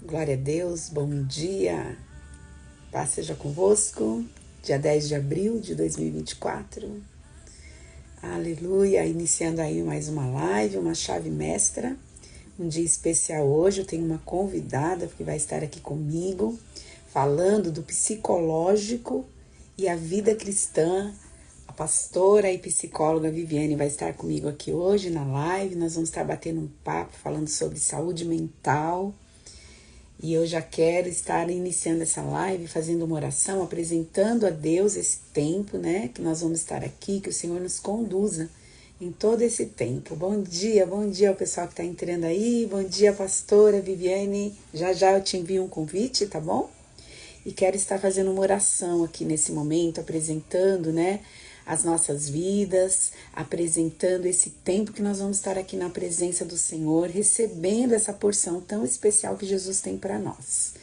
Glória a Deus, bom dia, paz seja convosco, dia 10 de abril de 2024, aleluia, iniciando aí mais uma live, uma chave mestra, um dia especial hoje. Eu tenho uma convidada que vai estar aqui comigo, falando do psicológico e a vida cristã. A pastora e psicóloga Viviane vai estar comigo aqui hoje na live. Nós vamos estar batendo um papo, falando sobre saúde mental. E eu já quero estar iniciando essa live, fazendo uma oração, apresentando a Deus esse tempo, né? Que nós vamos estar aqui, que o Senhor nos conduza em todo esse tempo. Bom dia ao pessoal que está entrando aí. Bom dia, pastora Viviane. Já já eu te envio um convite, tá bom? E quero estar fazendo uma oração aqui nesse momento, apresentando, né, as nossas vidas, apresentando esse tempo que nós vamos estar aqui na presença do Senhor, recebendo essa porção tão especial que Jesus tem para nós.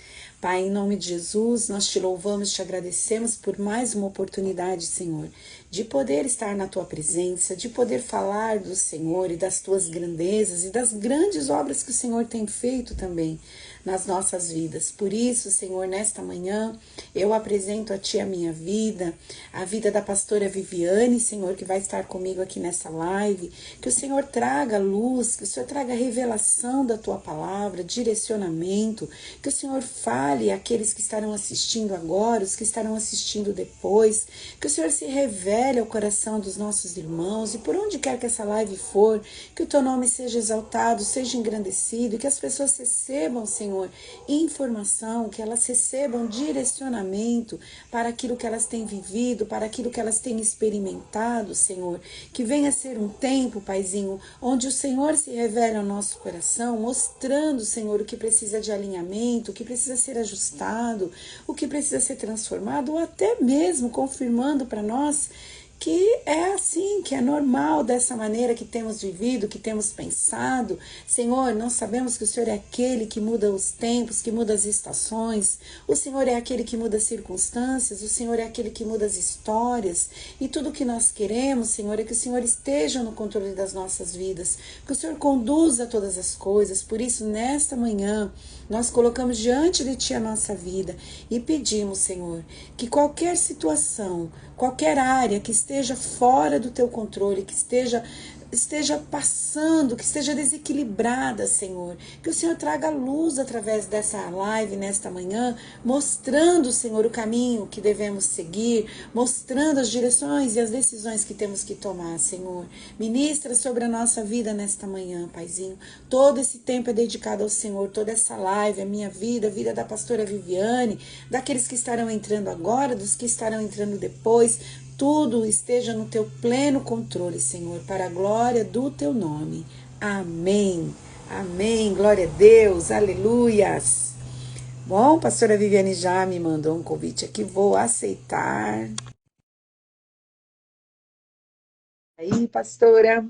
Pai, em nome de Jesus, nós te louvamos, te agradecemos por mais uma oportunidade, Senhor, de poder estar na tua presença, de poder falar do Senhor e das tuas grandezas e das grandes obras que o Senhor tem feito também nas nossas vidas. Por isso, Senhor, nesta manhã, eu apresento a Ti a minha vida, a vida da pastora Viviane, Senhor, que vai estar comigo aqui nessa live. Que o Senhor traga luz, que o Senhor traga revelação da Tua palavra, direcionamento, que o Senhor fale àqueles que estarão assistindo agora, os que estarão assistindo depois, que o Senhor se revele ao coração dos nossos irmãos e por onde quer que essa live for, que o Teu nome seja exaltado, seja engrandecido e que as pessoas recebam, Senhor, informação, que elas recebam direcionamento para aquilo que elas têm vivido, para aquilo que elas têm experimentado, Senhor. Que venha ser um tempo, Paizinho, onde o Senhor se revele ao nosso coração, mostrando, Senhor, o que precisa de alinhamento, o que precisa ser ajustado, o que precisa ser transformado, ou até mesmo confirmando para nós que é assim, que é normal dessa maneira que temos vivido, que temos pensado. Senhor, nós sabemos que o Senhor é aquele que muda os tempos, que muda as estações, o Senhor é aquele que muda as circunstâncias, o Senhor é aquele que muda as histórias, e tudo que nós queremos, Senhor, é que o Senhor esteja no controle das nossas vidas, que o Senhor conduza todas as coisas. Por isso, nesta manhã, nós colocamos diante de Ti a nossa vida e pedimos, Senhor, que qualquer situação, qualquer área que esteja fora do Teu controle, que esteja passando, que esteja desequilibrada, Senhor, que o Senhor traga luz através dessa live nesta manhã, mostrando, Senhor, o caminho que devemos seguir, mostrando as direções e as decisões que temos que tomar, Senhor. Ministra sobre a nossa vida nesta manhã, Paizinho. Todo esse tempo é dedicado ao Senhor, toda essa live, a minha vida, a vida da pastora Viviane, daqueles que estarão entrando agora, dos que estarão entrando depois. Tudo esteja no Teu pleno controle, Senhor, para a glória do Teu nome. Amém. Amém. Glória a Deus. Aleluias. Bom, pastora Viviane já me mandou um convite aqui, vou aceitar. Aí, pastora,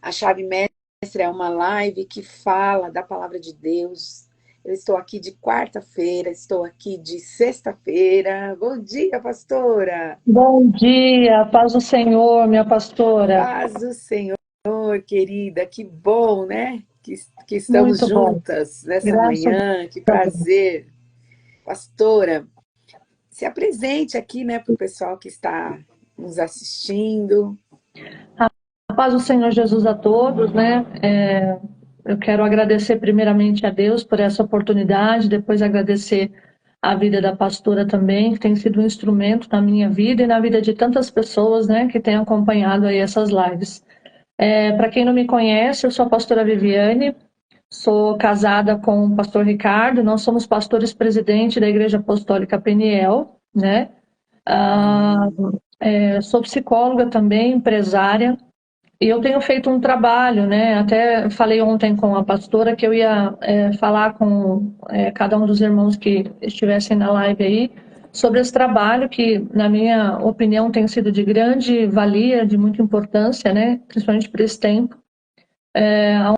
a Chave Mestra é uma live que fala da palavra de Deus. Eu estou aqui de quarta-feira, estou aqui de sexta-feira. Bom dia, pastora. Bom dia, paz do Senhor, minha pastora. Paz do Senhor, querida. Que bom, né? Que estamos Muito bom. juntas nessa Graças manhã. Que a Deus. prazer. Pastora, se apresente aqui, né, para o pessoal que está nos assistindo. A paz do Senhor Jesus a todos, né? Eu quero agradecer primeiramente a Deus por essa oportunidade, depois agradecer a vida da pastora também, que tem sido um instrumento na minha vida e na vida de tantas pessoas, né, que têm acompanhado aí essas lives. Para quem não me conhece, eu sou a pastora Viviane, sou casada com o pastor Ricardo, nós somos pastores presidente da Igreja Apostólica Peniel, né? Ah, sou psicóloga também, empresária, e eu tenho feito um trabalho, né? Até falei ontem com a pastora que eu ia falar com cada um dos irmãos que estivessem na live aí sobre esse trabalho que, na minha opinião, tem sido de grande valia, de muita importância, né? Principalmente para esse tempo.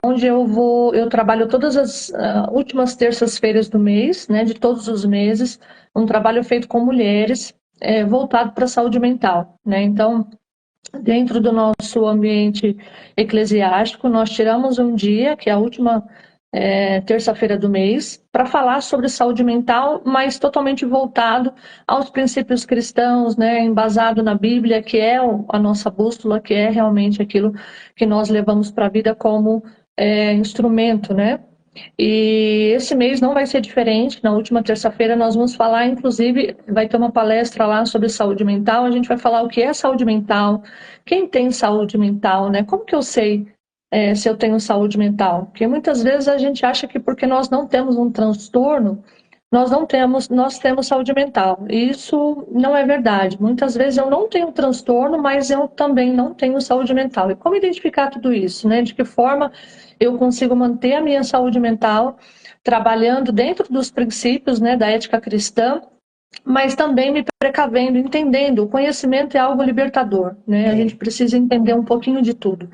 Onde eu trabalho todas as últimas terças-feiras do mês, né? De todos os meses, um trabalho feito com mulheres, voltado para a saúde mental, né? Então, dentro do nosso ambiente eclesiástico, nós tiramos um dia, que é a última terça-feira do mês, para falar sobre saúde mental, mas totalmente voltado aos princípios cristãos, né, embasado na Bíblia, que é a nossa bússola, que é realmente aquilo que nós levamos para a vida como instrumento, né? E esse mês não vai ser diferente. Na última terça-feira nós vamos falar, inclusive, vai ter uma palestra lá sobre saúde mental. A gente vai falar o que é saúde mental, quem tem saúde mental, né? Como que eu sei se eu tenho saúde mental? Porque muitas vezes a gente acha que porque nós não temos um transtorno, nós temos saúde mental. E isso não é verdade. Muitas vezes eu não tenho transtorno, mas eu também não tenho saúde mental. E como identificar tudo isso, né? De que forma eu consigo manter a minha saúde mental trabalhando dentro dos princípios, né, da ética cristã, mas também me precavendo, entendendo. O conhecimento é algo libertador, né? A gente precisa entender um pouquinho de tudo,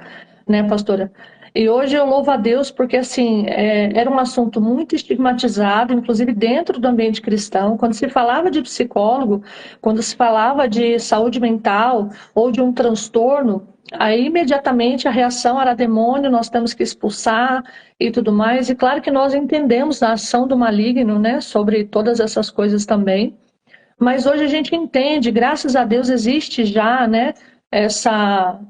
né, pastora? E hoje eu louvo a Deus porque, assim, era um assunto muito estigmatizado, inclusive dentro do ambiente cristão. Quando se falava de psicólogo, quando se falava de saúde mental ou de um transtorno, aí imediatamente a reação era demônio, nós temos que expulsar e tudo mais. E claro que nós entendemos a ação do maligno, né, sobre todas essas coisas também. Mas hoje a gente entende, graças a Deus existe já, né, essa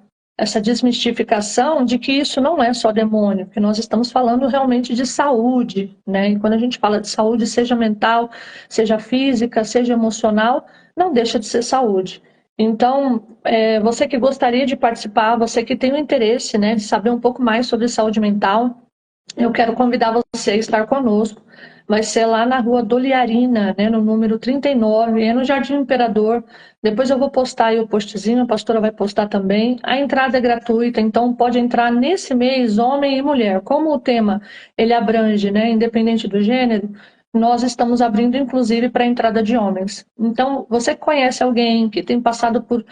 desmistificação de que isso não é só demônio, que nós estamos falando realmente de saúde, né? E quando a gente fala de saúde, seja mental, seja física, seja emocional, não deixa de ser saúde. Então, você que gostaria de participar, você que tem o interesse, né, de saber um pouco mais sobre saúde mental, eu quero convidar você a estar conosco. Vai ser lá na rua Doliarina, né, no número 39, é no Jardim Imperador. Depois eu vou postar aí o postzinho, a pastora vai postar também. A entrada é gratuita, então pode entrar nesse mês, homem e mulher. Como o tema ele abrange, né, independente do gênero, nós estamos abrindo inclusive para a entrada de homens. Então, você conhece alguém que tem passado por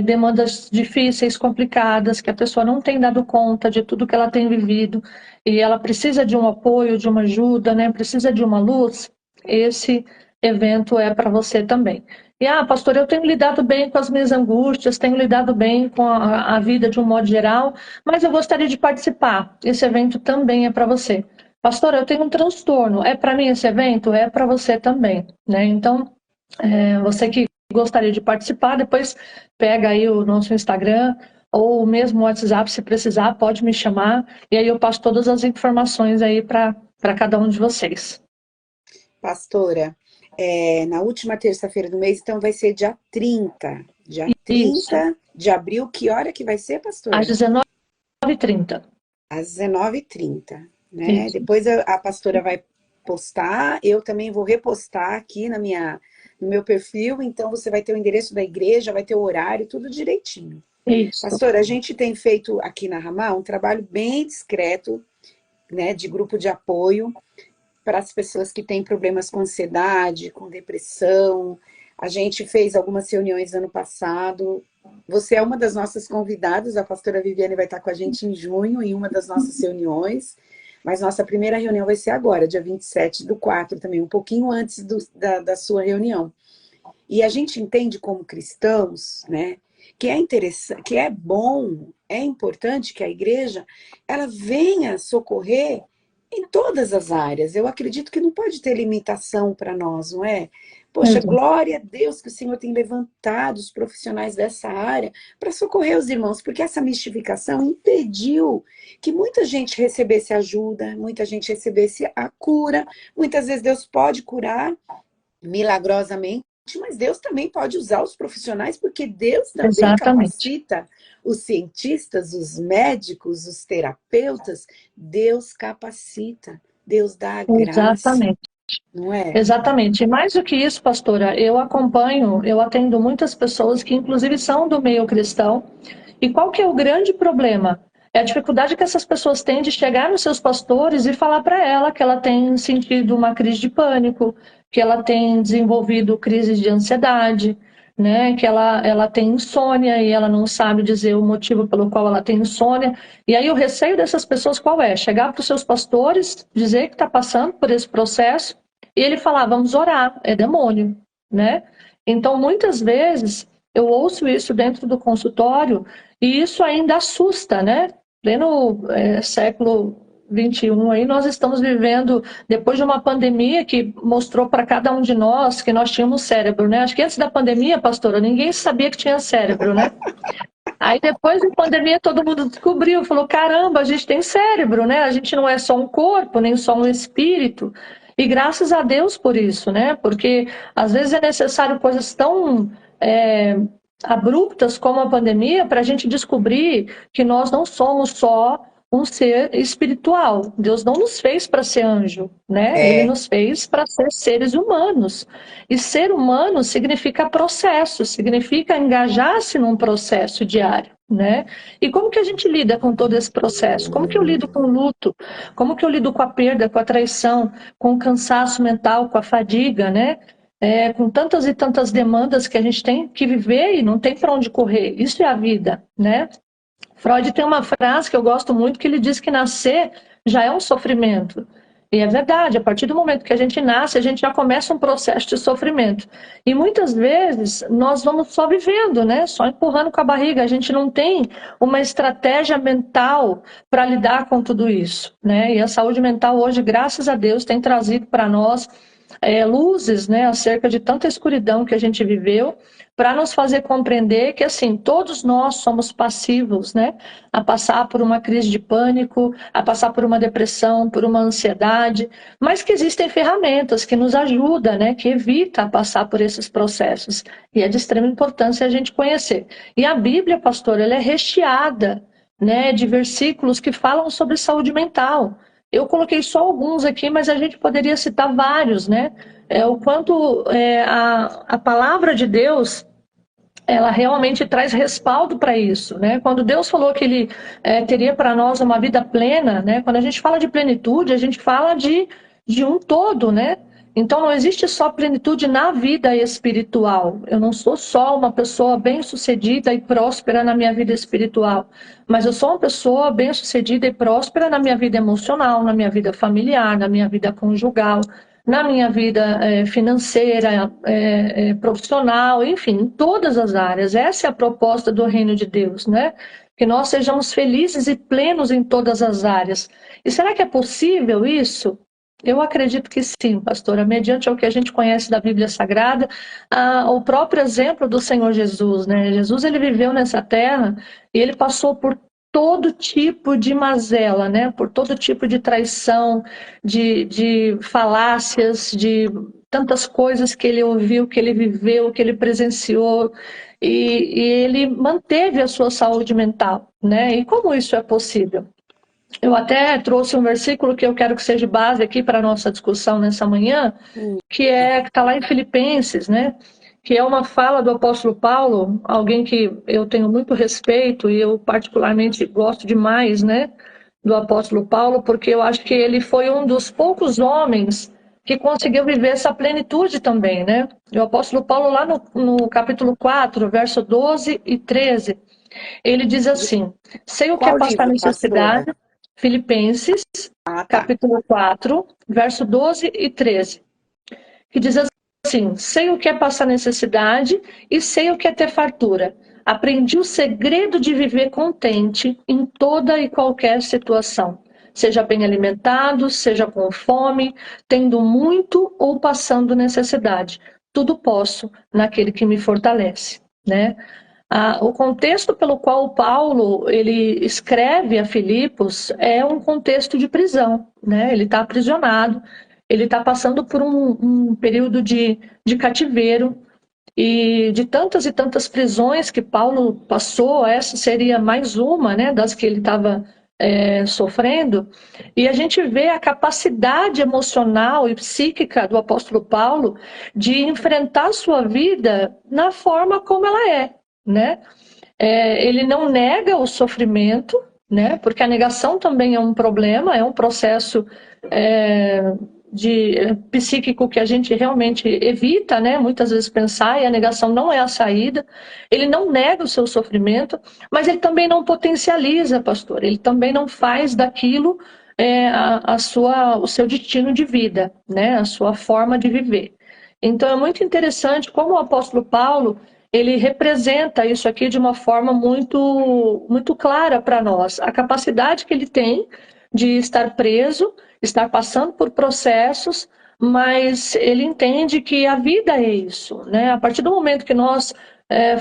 demandas difíceis, complicadas, que a pessoa não tem dado conta de tudo que ela tem vivido, e ela precisa de um apoio, de uma ajuda, né? Precisa de uma luz, esse evento é para você também. E, pastor, eu tenho lidado bem com as minhas angústias, tenho lidado bem com a vida de um modo geral, mas eu gostaria de participar. Esse evento também é para você. Pastor, eu tenho um transtorno, é para mim esse evento? É para você também, né? Então, você que gostaria de participar, depois pega aí o nosso Instagram, ou mesmo o WhatsApp, se precisar, pode me chamar, e aí eu passo todas as informações aí para cada um de vocês. Pastora, na última terça-feira do mês, então vai ser dia 30. Dia Isso. 30 de abril, que hora que vai ser, pastora? Às 19h30. Às 19h30, né? Isso. Depois a pastora vai postar, eu também vou repostar aqui no meu perfil, então você vai ter o endereço da igreja, vai ter o horário, tudo direitinho. Isso. Pastora, a gente tem feito aqui na Ramá um trabalho bem discreto, né, de grupo de apoio para as pessoas que têm problemas com ansiedade, com depressão. A gente fez algumas reuniões ano passado. Você é uma das nossas convidadas, a pastora Viviane vai estar com a gente em junho, em uma das nossas reuniões. Mas nossa primeira reunião vai ser agora, dia 27/4 também, um pouquinho antes da sua reunião. E a gente entende como cristãos, né, que é interessante, que é bom, é importante que a igreja ela venha socorrer em todas as áreas. Eu acredito que não pode ter limitação para nós, não é? Poxa, glória a Deus que o Senhor tem levantado os profissionais dessa área para socorrer os irmãos, porque essa mistificação impediu que muita gente recebesse ajuda, muita gente recebesse a cura. Muitas vezes Deus pode curar milagrosamente, mas Deus também pode usar os profissionais, porque Deus também capacita os cientistas, os médicos, os terapeutas. Deus capacita, Deus dá a graça. Não é? Exatamente. E mais do que isso, pastora, eu atendo muitas pessoas que inclusive são do meio cristão. E qual que é o grande problema? É a dificuldade que essas pessoas têm de chegar nos seus pastores e falar para ela que ela tem sentido uma crise de pânico, que ela tem desenvolvido crises de ansiedade, né? Que ela tem insônia e ela não sabe dizer o motivo pelo qual ela tem insônia. E aí o receio dessas pessoas qual é? Chegar para os seus pastores, dizer que está passando por esse processo, e ele falar, vamos orar, é demônio, né? Então, muitas vezes, eu ouço isso dentro do consultório e isso ainda assusta, né? Pleno século 2021 aí, nós estamos vivendo depois de uma pandemia que mostrou para cada um de nós que nós tínhamos cérebro, né? Acho que antes da pandemia, pastora, ninguém sabia que tinha cérebro, né? Aí depois da pandemia todo mundo descobriu, falou, caramba, a gente tem cérebro, né? A gente não é só um corpo, nem só um espírito. E graças a Deus por isso, né? Porque às vezes é necessário coisas tão abruptas como a pandemia para a gente descobrir que nós não somos só um ser espiritual. Deus não nos fez para ser anjo, né? Ele nos fez para ser seres humanos. E ser humano significa processo, significa engajar-se num processo diário, né? E como que a gente lida com todo esse processo? Como que eu lido com o luto? Como que eu lido com a perda, com a traição, com o cansaço mental, com a fadiga, né? Com tantas e tantas demandas que a gente tem que viver e não tem para onde correr. Isso é a vida, né? Freud tem uma frase que eu gosto muito, que ele diz que nascer já é um sofrimento. E é verdade, a partir do momento que a gente nasce, a gente já começa um processo de sofrimento. E muitas vezes nós vamos só vivendo, né? Só empurrando com a barriga. A gente não tem uma estratégia mental para lidar com tudo isso, né? E a saúde mental hoje, graças a Deus, tem trazido para nós luzes, né, acerca de tanta escuridão que a gente viveu, para nos fazer compreender que, assim, todos nós somos passivos, né, a passar por uma crise de pânico, a passar por uma depressão, por uma ansiedade, mas que existem ferramentas que nos ajudam, né, que evita passar por esses processos. E é de extrema importância a gente conhecer. E a Bíblia, pastor, ela é recheada, né, de versículos que falam sobre saúde mental. Eu coloquei só alguns aqui, mas a gente poderia citar vários, né? O quanto a palavra de Deus, ela realmente traz respaldo para isso, né? Quando Deus falou que Ele teria para nós uma vida plena, né? Quando a gente fala de plenitude, a gente fala de um todo, né? Então não existe só plenitude na vida espiritual. Eu não sou só uma pessoa bem-sucedida e próspera na minha vida espiritual, mas eu sou uma pessoa bem-sucedida e próspera na minha vida emocional, na minha vida familiar, na minha vida conjugal, na minha vida financeira, profissional, enfim, em todas as áreas. Essa é a proposta do reino de Deus, né? Que nós sejamos felizes e plenos em todas as áreas. E será que é possível isso? Eu acredito que sim, pastora, mediante o que a gente conhece da Bíblia Sagrada, o próprio exemplo do Senhor Jesus, né? Jesus, ele viveu nessa terra e ele passou por todo tipo de mazela, né? Por todo tipo de traição, de falácias, de tantas coisas que ele ouviu, que ele viveu, que ele presenciou, e ele manteve a sua saúde mental, né? E como isso é possível? Eu até trouxe um versículo que eu quero que seja base aqui para a nossa discussão nessa manhã, que está lá em Filipenses, né? Que é uma fala do apóstolo Paulo, alguém que eu tenho muito respeito e eu particularmente gosto demais, né? Do apóstolo Paulo, porque eu acho que ele foi um dos poucos homens que conseguiu viver essa plenitude também, né? E o apóstolo Paulo, lá no capítulo 4, verso 12 e 13, ele diz assim: sei o que é Qual passar livro, pastora? necessidade. Filipenses, Ah, tá. capítulo 4, verso 12 e 13, que diz assim: sei o que é passar necessidade e sei o que é ter fartura. Aprendi o segredo de viver contente em toda e qualquer situação. Seja bem alimentado, seja com fome, tendo muito ou passando necessidade. Tudo posso naquele que me fortalece, né? O contexto pelo qual Paulo ele escreve a Filipos é um contexto de prisão, né? Ele está aprisionado, ele está passando por um período de cativeiro, e de tantas e tantas prisões que Paulo passou, essa seria mais uma, né, das que ele estava sofrendo, e a gente vê a capacidade emocional e psíquica do apóstolo Paulo de enfrentar a sua vida na forma como ela é, né? Ele não nega o sofrimento, né? Porque a negação também é um problema, é um processo psíquico que a gente realmente evita, né? Muitas vezes pensar, e a negação não é a saída. Ele não nega o seu sofrimento, mas ele também não potencializa, pastor. Ele também não faz daquilo o seu destino de vida, né? A sua forma de viver. Então é muito interessante como o apóstolo Paulo ele representa isso aqui de uma forma muito, muito clara para nós. A capacidade que ele tem de estar preso, estar passando por processos, mas ele entende que a vida é isso, né? A partir do momento que nós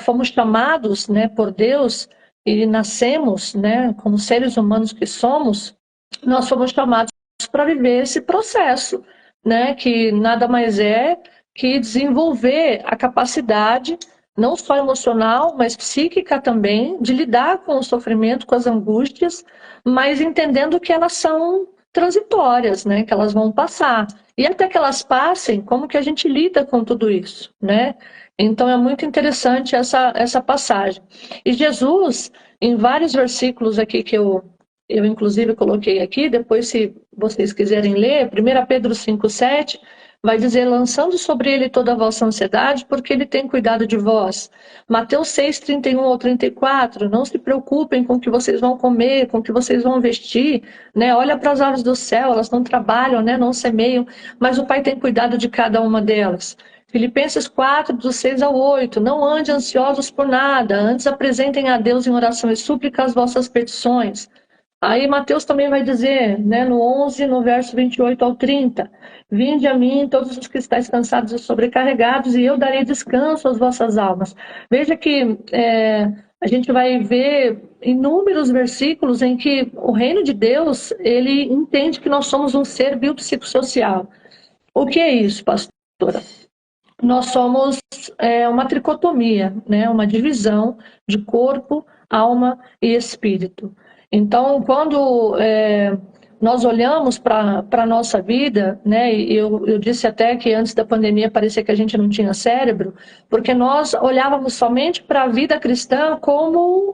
fomos chamados, né, por Deus e nascemos, né, como seres humanos que somos, nós fomos chamados para viver esse processo, né, que nada mais é que desenvolver a capacidade, não só emocional, mas psíquica também, de lidar com o sofrimento, com as angústias, mas entendendo que elas são transitórias, né, que elas vão passar. E até que elas passem, como que a gente lida com tudo isso, né? Então é muito interessante essa passagem. E Jesus, em vários versículos aqui que eu inclusive coloquei aqui, depois se vocês quiserem ler, 1 Pedro 5,7, vai dizer, lançando sobre ele toda a vossa ansiedade, porque ele tem cuidado de vós. Mateus 6, 31 ao 34, não se preocupem com o que vocês vão comer, com o que vocês vão vestir, né? Olha para as aves do céu, elas não trabalham, né? Não semeiam, mas o Pai tem cuidado de cada uma delas. Filipenses 4, do 6 ao 8, não ande ansiosos por nada, antes apresentem a Deus em oração e súplica as vossas petições. Aí Mateus também vai dizer, né, no 11, no verso 28 ao 30, vinde a mim todos os que estáis cansados e sobrecarregados, e eu darei descanso às vossas almas. Veja que a gente vai ver inúmeros versículos em que o reino de Deus, ele entende que nós somos um ser biopsicossocial. O que é isso, pastora? Nós somos uma tricotomia, né? Uma divisão de corpo, alma e espírito. Então, quando nós olhamos para a nossa vida, né? E eu disse até que antes da pandemia parecia que a gente não tinha cérebro, porque nós olhávamos somente para a vida cristã como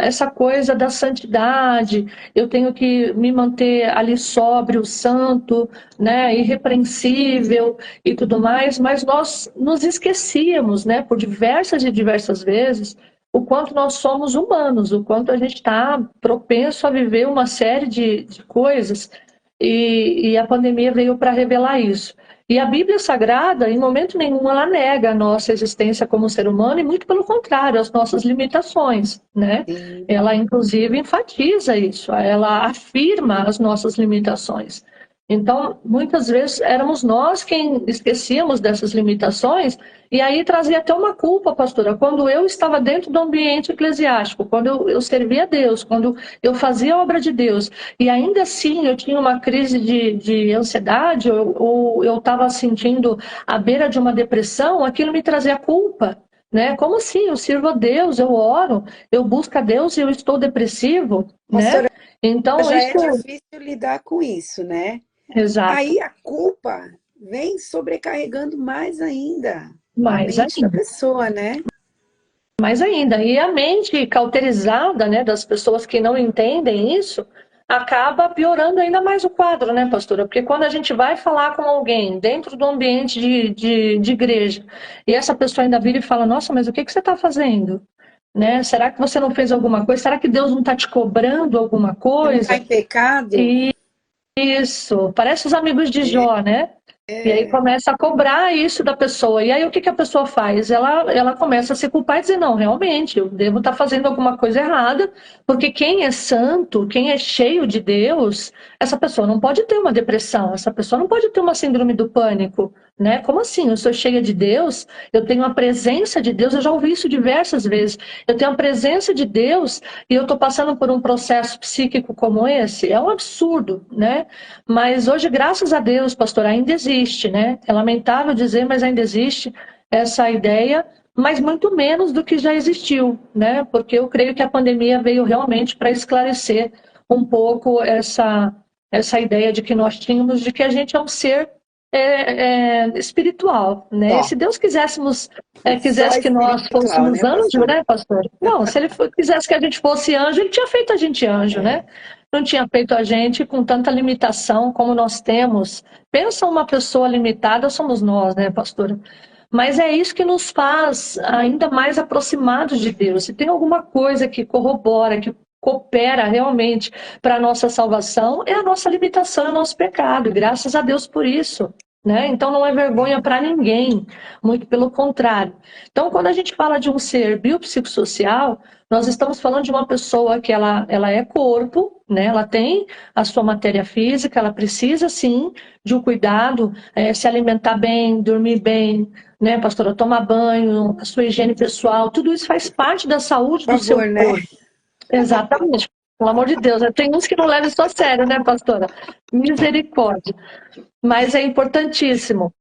essa coisa da santidade, eu tenho que me manter ali sóbrio, santo, né, irrepreensível e tudo mais, mas nós nos esquecíamos, né, por diversas e diversas vezes, o quanto nós somos humanos, o quanto a gente está propenso a viver uma série de coisas, e a pandemia veio para revelar isso. E a Bíblia Sagrada, em momento nenhum, ela nega a nossa existência como ser humano, e muito pelo contrário, as nossas limitações, né? Sim. Ela, inclusive, enfatiza isso, ela afirma as nossas limitações. Então, muitas vezes, éramos nós quem esquecíamos dessas limitações, e aí trazia até uma culpa, pastora, quando eu estava dentro do ambiente eclesiástico, quando eu servia a Deus, quando eu fazia a obra de Deus, e ainda assim eu tinha uma crise de ansiedade, ou eu estava sentindo à beira de uma depressão, aquilo me trazia culpa. Né? Como assim? Eu sirvo a Deus, eu oro, eu busco a Deus e eu estou depressivo, né? Pastora, Então, já isso... é difícil lidar com isso, né? Exato. Aí a culpa vem sobrecarregando mais ainda a Mais mente da ainda. pessoa, né? Mais ainda. E a mente cauterizada, né, das pessoas que não entendem isso, acaba piorando ainda mais o quadro, né, pastora? Porque quando a gente vai falar com alguém dentro do ambiente de igreja, e essa pessoa ainda vira e fala, nossa, mas o que você está fazendo? Né? Será que você não fez alguma coisa? Será que Deus não está te cobrando alguma Você não está coisa? em pecado? E isso, parece os amigos de É, Jó, né? E aí é. começa a cobrar isso da pessoa. E aí o que a pessoa faz? Ela começa a se culpar e dizer, não, realmente, eu devo estar fazendo alguma coisa errada, porque quem é santo, quem é cheio de Deus, essa pessoa não pode ter uma depressão, essa pessoa não pode ter uma síndrome do pânico, né? Como assim? Eu sou cheia de Deus, eu tenho a presença de Deus, eu já ouvi isso diversas vezes. Eu tenho a presença de Deus e eu estou passando por um processo psíquico como esse? É um absurdo, né? Mas hoje, graças a Deus, pastor, ainda existe, né? É lamentável dizer, mas ainda existe essa ideia, mas muito menos do que já existiu, né? Porque eu creio que a pandemia veio realmente para esclarecer um pouco essa ideia de que nós tínhamos de que a gente é um ser espiritual, né? E Só, se Deus só quisesse que nós espiritual, fôssemos né, anjo, pastora? né, pastor? Não, se ele quisesse que a gente fosse anjo, ele tinha feito a gente anjo, né? É. Não tinha feito a gente com tanta limitação como nós temos. Pensa uma pessoa limitada, somos nós, né, pastora? Mas é isso que nos faz ainda mais aproximados de Deus. Se tem alguma coisa que corrobora, que coopera realmente para a nossa salvação, é a nossa limitação, é o nosso pecado. E graças a Deus por isso. né? Então não é vergonha para ninguém, muito pelo contrário. Então, quando a gente fala de um ser biopsicossocial, nós estamos falando de uma pessoa que ela é corpo, né? Ela tem a sua matéria física, ela precisa sim de um cuidado, se alimentar bem, dormir bem, né, pastora? Tomar banho, a sua higiene pessoal, tudo isso faz parte da saúde Por do seu favor, né? corpo. Exatamente. Pelo amor de Deus, tem uns que não levam isso a sério, né, pastora? Misericórdia. Mas é importantíssimo.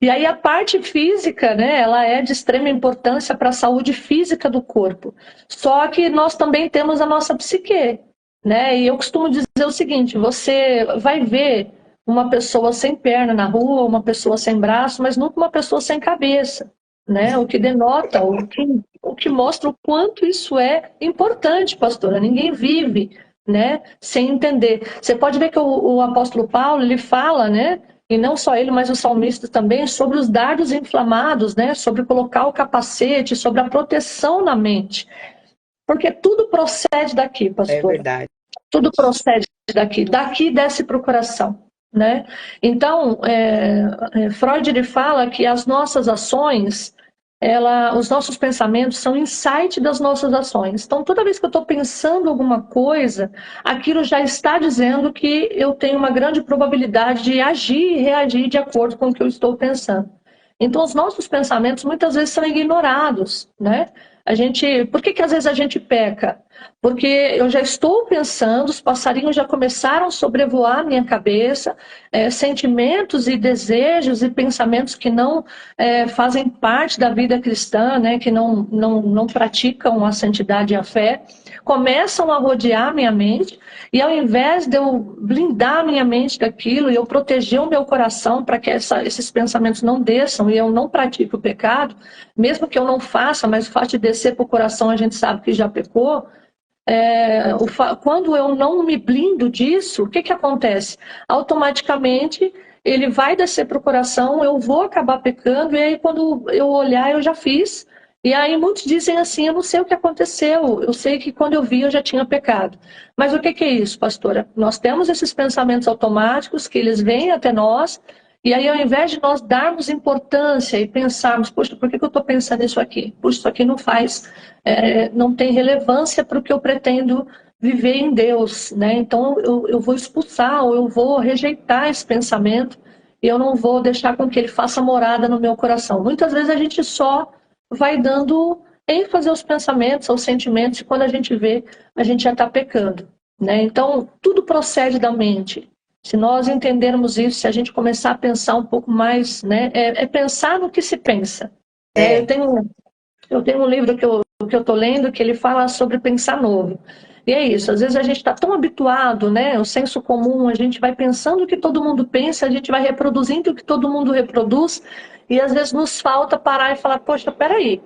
E aí a parte física, né, ela é de extrema importância para a saúde física do corpo. Só que nós também temos a nossa psique, né? E eu costumo dizer o seguinte: você vai ver uma pessoa sem perna na rua, uma pessoa sem braço, mas nunca uma pessoa sem cabeça, né? O que denota, o que mostra o quanto isso é importante, pastora. Ninguém vive, né, sem entender. Você pode ver que o apóstolo Paulo, ele fala, né? E não só ele, mas os salmistas também, sobre os dardos inflamados, né? Sobre colocar o capacete, sobre a proteção na mente. Porque tudo procede daqui, É pastora. verdade. Tudo procede daqui. Daqui desce para o coração, né? Então, Freud ele fala que as nossas ações, os nossos pensamentos são insight das nossas ações. Então, toda vez que eu estou pensando alguma coisa, aquilo já está dizendo que eu tenho uma grande probabilidade de agir e reagir de acordo com o que eu estou pensando. Então, os nossos pensamentos muitas vezes são ignorados, né? Por que às vezes a gente peca? Porque eu já estou pensando, os passarinhos já começaram a sobrevoar a minha cabeça, sentimentos e desejos e pensamentos que não fazem parte da vida cristã, né, que não praticam a santidade e a fé, começam a rodear minha mente, e ao invés de eu blindar minha mente daquilo e eu proteger o meu coração para que esses pensamentos não desçam e eu não pratique o pecado, mesmo que eu não faça, mas o fato de descer para o coração a gente sabe que já pecou. Quando eu não me blindo disso, o que acontece? Automaticamente ele vai descer para o coração, eu vou acabar pecando, e aí quando eu olhar eu já fiz. E aí muitos dizem assim: eu não sei o que aconteceu, eu sei que quando eu vi eu já tinha pecado. Mas o que é isso, pastora? Nós temos esses pensamentos automáticos que eles vêm até nós, e aí ao invés de nós darmos importância e pensarmos: poxa, por que eu estou pensando isso aqui? Poxa, isso aqui não tem relevância para o que eu pretendo viver em Deus, né? Então eu vou expulsar ou eu vou rejeitar esse pensamento e eu não vou deixar com que ele faça morada no meu coração. Muitas vezes a gente só vai dando ênfase aos pensamentos, aos sentimentos, e quando a gente vê, a gente já está pecando, né? Então tudo procede da mente. Se nós entendermos isso, se a gente começar a pensar um pouco mais, né? Pensar no que se pensa. É. Eu tenho um livro que eu estou lendo que ele fala sobre pensar novo. E é isso, às vezes a gente está tão habituado, né? O senso comum, a gente vai pensando o que todo mundo pensa, a gente vai reproduzindo o que todo mundo reproduz, e às vezes nos falta parar e falar: poxa, peraí,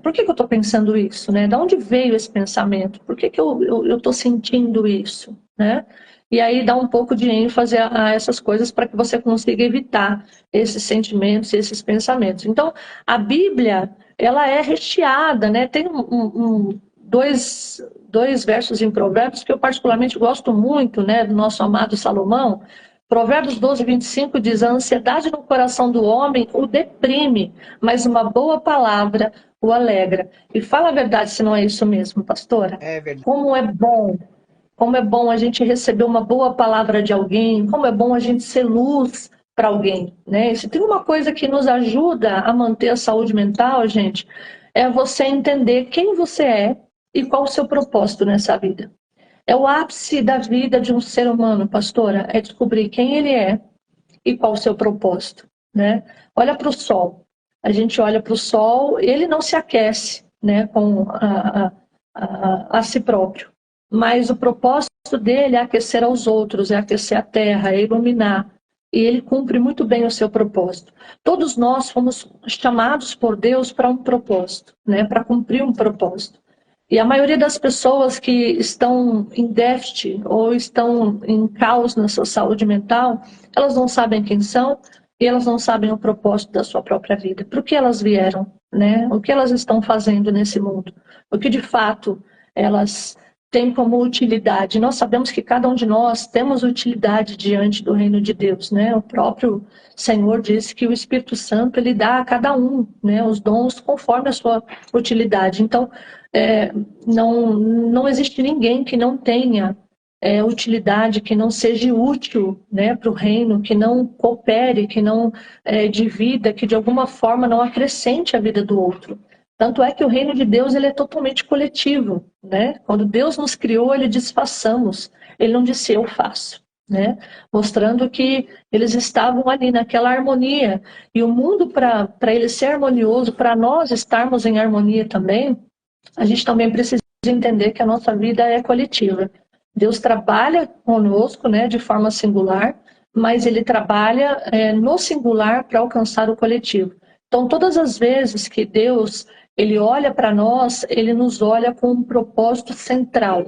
por que eu estou pensando isso, né? De onde veio esse pensamento? Por que eu estou sentindo isso, né? E aí dá um pouco de ênfase a essas coisas para que você consiga evitar esses sentimentos e esses pensamentos. Então, a Bíblia, ela é recheada, né? Tem dois versos em Provérbios que eu particularmente gosto muito, né? Do nosso amado Salomão. Provérbios 12, 25 diz: a ansiedade no coração do homem o deprime, mas uma boa palavra o alegra. E fala a verdade se não é isso mesmo, pastora. É verdade. Como é bom a gente receber uma boa palavra de alguém, como é bom a gente ser luz para alguém, né? Se tem uma coisa que nos ajuda a manter a saúde mental, gente, é você entender quem você é e qual o seu propósito nessa vida. É o ápice da vida de um ser humano, pastora, é descobrir quem ele é e qual o seu propósito, né? Olha para o sol. A gente olha para o sol, ele não se aquece, né, a si próprio. Mas o propósito dele é aquecer aos outros, é aquecer a terra, é iluminar. E ele cumpre muito bem o seu propósito. Todos nós fomos chamados por Deus para um propósito, né, para cumprir um propósito. E a maioria das pessoas que estão em déficit ou estão em caos na sua saúde mental, elas não sabem quem são e elas não sabem o propósito da sua própria vida. Por que elas vieram, né? O que elas estão fazendo nesse mundo? O que de fato elas tem como utilidade. Nós sabemos que cada um de nós temos utilidade diante do reino de Deus, né? O próprio Senhor disse que o Espírito Santo, ele dá a cada um, né, os dons conforme a sua utilidade. Então, não existe ninguém que não tenha utilidade, que não seja útil, né, para o reino, que não coopere, que não divida, que de alguma forma não acrescente a vida do outro. Tanto é que o reino de Deus, ele é totalmente coletivo, né? Quando Deus nos criou, ele disse façamos, ele não disse eu faço, né? Mostrando que eles estavam ali naquela harmonia. E o mundo, para ele ser harmonioso, para nós estarmos em harmonia também, a gente também precisa entender que a nossa vida é coletiva. Deus trabalha conosco, né, de forma singular, mas ele trabalha no singular para alcançar o coletivo. Então, todas as vezes que Deus ele olha para nós, ele nos olha com um propósito central,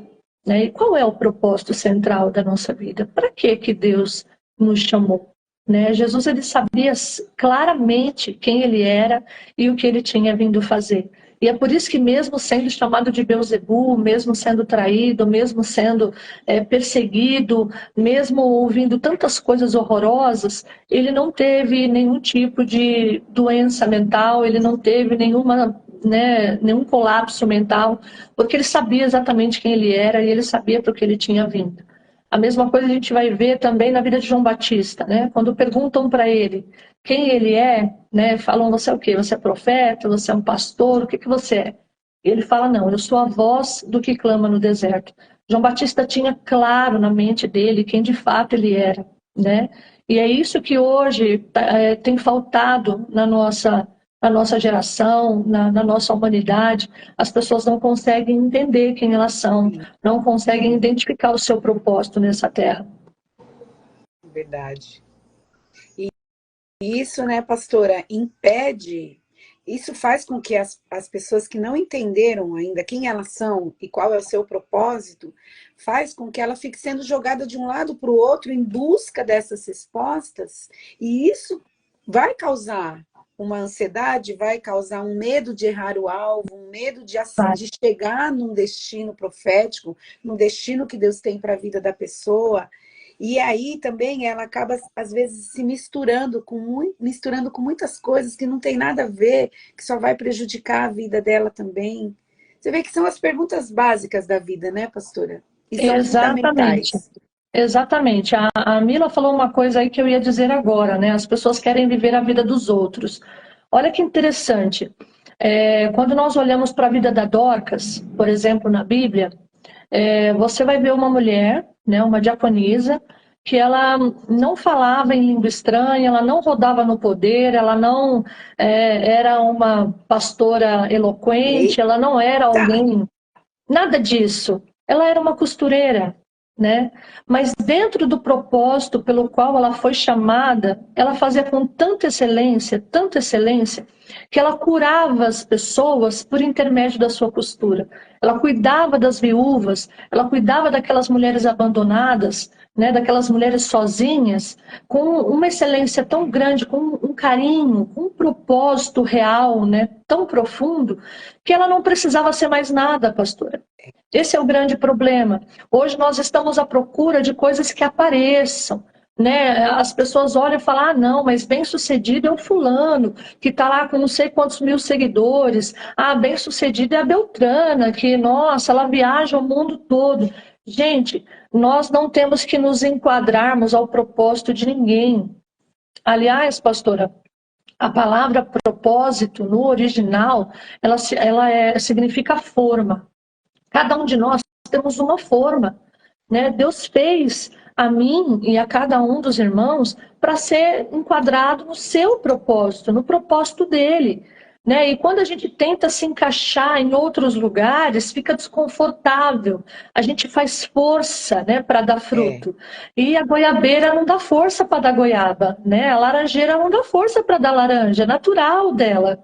né? E qual é o propósito central da nossa vida? Para que Deus nos chamou? Né? Jesus, ele sabia claramente quem ele era e o que ele tinha vindo fazer. E é por isso que mesmo sendo chamado de Beelzebul, mesmo sendo traído, mesmo sendo perseguido, mesmo ouvindo tantas coisas horrorosas, ele não teve nenhum tipo de doença mental, ele não teve nenhum colapso mental, porque ele sabia exatamente quem ele era e ele sabia para o que ele tinha vindo. A mesma coisa a gente vai ver também na vida de João Batista, né? Quando perguntam para ele quem ele é, né? Falam, você é o quê? Você é profeta? Você é um pastor? O que você é? E ele fala, não, eu sou a voz do que clama no deserto. João Batista tinha claro na mente dele quem de fato ele era, né? E é isso que hoje tem faltado na nossa geração, na nossa humanidade. As pessoas não conseguem entender quem elas são, não conseguem identificar o seu propósito nessa terra. Verdade. E isso, né, pastora, impede, isso faz com que as pessoas que não entenderam ainda quem elas são e qual é o seu propósito, faz com que ela fique sendo jogada de um lado para o outro em busca dessas respostas, e isso vai causar uma ansiedade, vai causar um medo de errar o alvo, um medo de chegar num destino profético, num destino que Deus tem para a vida da pessoa. E aí também ela acaba, às vezes, se misturando com muitas coisas que não tem nada a ver, que só vai prejudicar a vida dela também. Você vê que são as perguntas básicas da vida, né, pastora? E são fundamentais. Exatamente. A Mila falou uma coisa aí que eu ia dizer agora, né? As pessoas querem viver a vida dos outros. Olha que interessante. Quando nós olhamos para a vida da Dorcas, por exemplo, na Bíblia, você vai ver uma mulher, né, uma diaconisa, que ela não falava em língua estranha, ela não rodava no poder, ela não era uma pastora eloquente, ela não era alguém, nada disso. Ela era uma costureira, né? Mas dentro do propósito pelo qual ela foi chamada, ela fazia com tanta excelência, que ela curava as pessoas por intermédio da sua costura. Ela cuidava das viúvas, ela cuidava daquelas mulheres abandonadas, né, daquelas mulheres sozinhas, com uma excelência tão grande, com um carinho, com um propósito real, né, tão profundo, que ela não precisava ser mais nada, pastora. Esse é o grande problema. Hoje nós estamos à procura de coisas que apareçam, né? As pessoas olham e falam, ah, não, mas bem-sucedido é o fulano, que está lá com não sei quantos mil seguidores. Ah, bem-sucedido é a Beltrana, que, nossa, ela viaja o mundo todo. Gente, nós não temos que nos enquadrarmos ao propósito de ninguém. Aliás, pastora, a palavra propósito, no original, ela significa forma. Cada um de nós temos uma forma, né? Deus fez a mim e a cada um dos irmãos para ser enquadrado no seu propósito, no propósito dele, né? E quando a gente tenta se encaixar em outros lugares, fica desconfortável. A gente faz força, né, para dar fruto. E a goiabeira não dá força para dar goiaba, né? A laranjeira não dá força para dar laranja, é natural dela.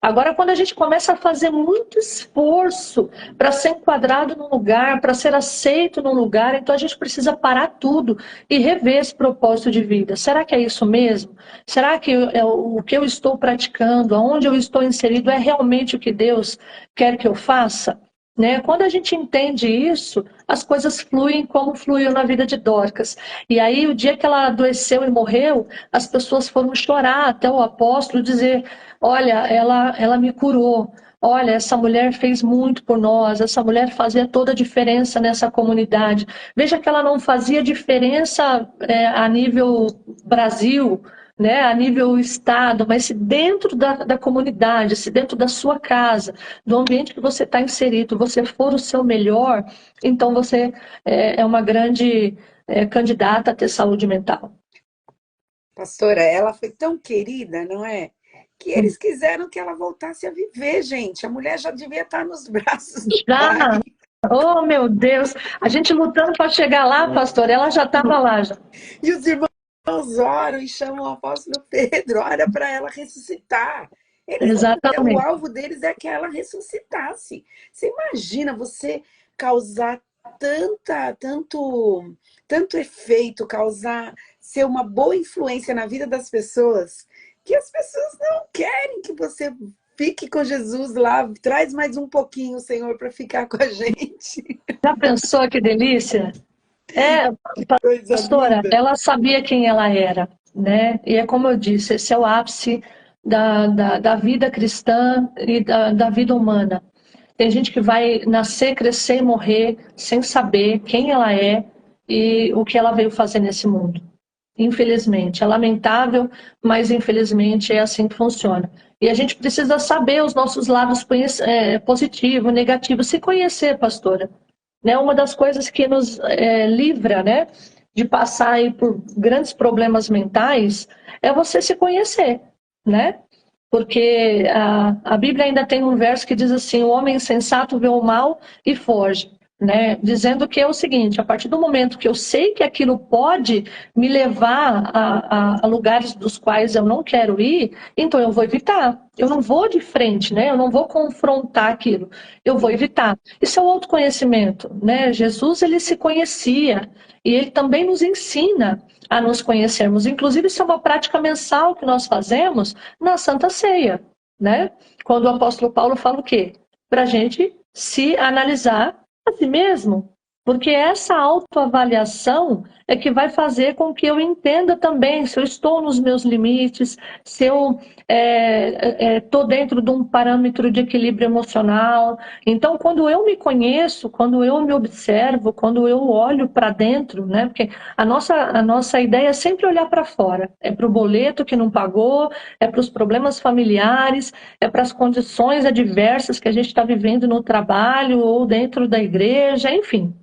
Agora, quando a gente começa a fazer muito esforço para ser enquadrado num lugar, para ser aceito num lugar, então a gente precisa parar tudo e rever esse propósito de vida. Será que é isso mesmo? Será que o que eu estou praticando, aonde eu estou inserido, é realmente o que Deus quer que eu faça? né? Quando a gente entende isso, as coisas fluem como fluiu na vida de Dorcas. E aí, o dia que ela adoeceu e morreu, as pessoas foram chorar até o apóstolo dizer: olha, ela me curou. Olha, essa mulher fez muito por nós, essa mulher fazia toda a diferença nessa comunidade. Veja que ela não fazia diferença a nível Brasil, né, a nível Estado, mas se dentro da comunidade, se dentro da sua casa, do ambiente que você está inserido, você for o seu melhor, então você é uma grande candidata a ter saúde mental. Pastora, ela foi tão querida, não é? Que eles quiseram que ela voltasse a viver, gente. A mulher já devia estar nos braços do pai. Já, oh meu Deus, a gente lutando para chegar lá, pastor, ela já estava lá. Já. E os irmãos oram e chamam o apóstolo Pedro, ora para ela ressuscitar. O Exatamente. alvo deles é que ela ressuscitasse. Você imagina você causar tanto efeito, ser uma boa influência na vida das pessoas, que as pessoas não querem que você fique com Jesus lá. Traz mais um pouquinho, Senhor, para ficar com a gente. Já pensou que delícia? Coisa Pastora, linda. ela sabia quem ela era, né? E é como eu disse, esse é o ápice da vida cristã e da vida humana. Tem gente que vai nascer, crescer e morrer sem saber quem ela é e o que ela veio fazer nesse mundo. Infelizmente, é lamentável, mas infelizmente é assim que funciona. E a gente precisa saber os nossos lados positivo, negativo, se conhecer, pastora. Né? Uma das coisas que nos livra, né, de passar aí por grandes problemas mentais é você se conhecer, né? Porque a Bíblia ainda tem um verso que diz assim: o homem insensato vê o mal e foge, né? Dizendo que é o seguinte: a partir do momento que eu sei que aquilo pode me levar a lugares dos quais eu não quero ir, então eu vou evitar. Eu não vou de frente, né? Eu não vou confrontar aquilo. Eu vou evitar. Isso é o autoconhecimento, né? Jesus, ele se conhecia e ele também nos ensina a nos conhecermos. Inclusive, isso é uma prática mensal que nós fazemos na Santa Ceia, né? Quando o apóstolo Paulo fala o quê? Para a gente se analisar a si mesmo, porque essa autoavaliação é que vai fazer com que eu entenda também se eu estou nos meus limites, se eu estou dentro de um parâmetro de equilíbrio emocional. Então, quando eu me conheço, quando eu me observo, quando eu olho para dentro, né? Porque a nossa ideia é sempre olhar para fora. É para o boleto que não pagou, é para os problemas familiares, é para as condições adversas que a gente está vivendo no trabalho ou dentro da igreja, enfim.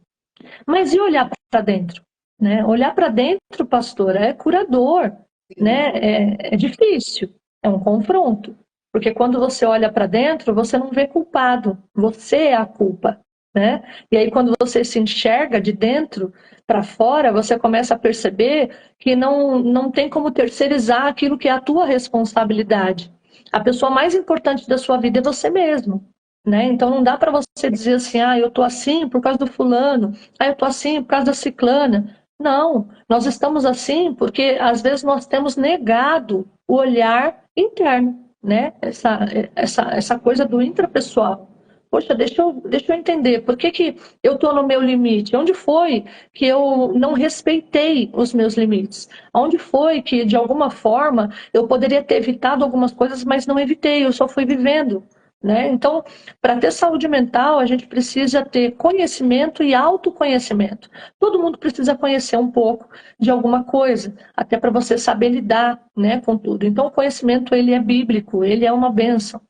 Mas e olhar para dentro? Né? Olhar para dentro, pastora, é curador, né? É difícil, é um confronto. Porque quando você olha para dentro, você não vê culpado, você é a culpa. Né? E aí, quando você se enxerga de dentro para fora, você começa a perceber que não tem como terceirizar aquilo que é a tua responsabilidade. A pessoa mais importante da sua vida é você mesmo. Né? Então, não dá para você dizer assim: eu tô assim por causa do fulano, eu tô assim por causa da ciclana. Não, nós estamos assim porque às vezes nós temos negado o olhar interno, né? Essa coisa do intrapessoal. Poxa, deixa eu entender, por que eu estou no meu limite? Onde foi que eu não respeitei os meus limites? Onde foi que, de alguma forma, eu poderia ter evitado algumas coisas, mas não evitei, eu só fui vivendo? Né? Então, para ter saúde mental, a gente precisa ter conhecimento e autoconhecimento. Todo mundo precisa conhecer um pouco de alguma coisa, até para você saber lidar, né, com tudo. Então, o conhecimento, ele é bíblico, ele é uma bênção.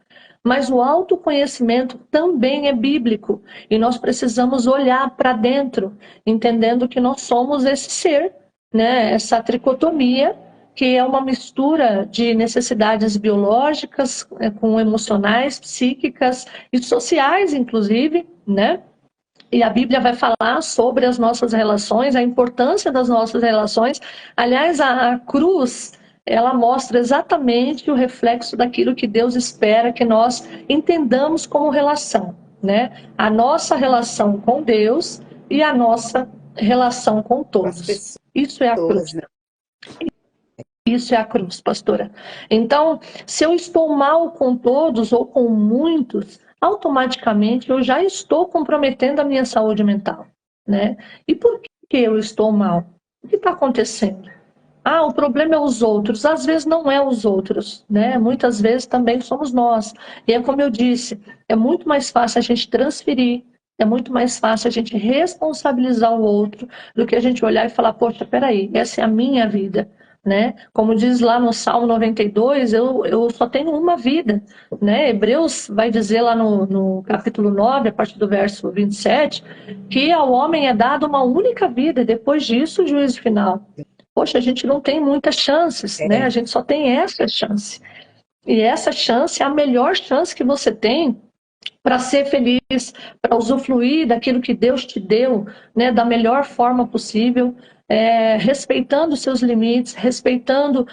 Mas o autoconhecimento também é bíblico. E nós precisamos olhar para dentro, entendendo que nós somos esse ser, né, essa tricotomia, que é uma mistura de necessidades biológicas com emocionais, psíquicas e sociais, inclusive, né? E a Bíblia vai falar sobre as nossas relações, a importância das nossas relações. Aliás, a cruz, ela mostra exatamente o reflexo daquilo que Deus espera que nós entendamos como relação, né? A nossa relação com Deus e a nossa relação com Com as todos. Isso é a cruz. pessoas, né? Isso é a cruz, pastora. Então, se eu estou mal com todos ou com muitos, automaticamente eu já estou comprometendo a minha saúde mental, né? E por que eu estou mal? O que está acontecendo? Ah, o problema é os outros. Às vezes não é os outros, né? Muitas vezes também somos nós. E é como eu disse, é muito mais fácil a gente transferir, é muito mais fácil a gente responsabilizar o outro do que a gente olhar e falar, poxa, peraí, essa é a minha vida, né? Como diz lá no Salmo 92, eu só tenho uma vida, né? Hebreus vai dizer lá no capítulo 9, a partir do verso 27, que ao homem é dada uma única vida, e depois disso o juízo final. Poxa, a gente não tem muitas chances, né? A gente só tem essa chance. E essa chance é a melhor chance que você tem para ser feliz, para usufruir daquilo que Deus te deu, né, da melhor forma possível, respeitando os seus limites, respeitando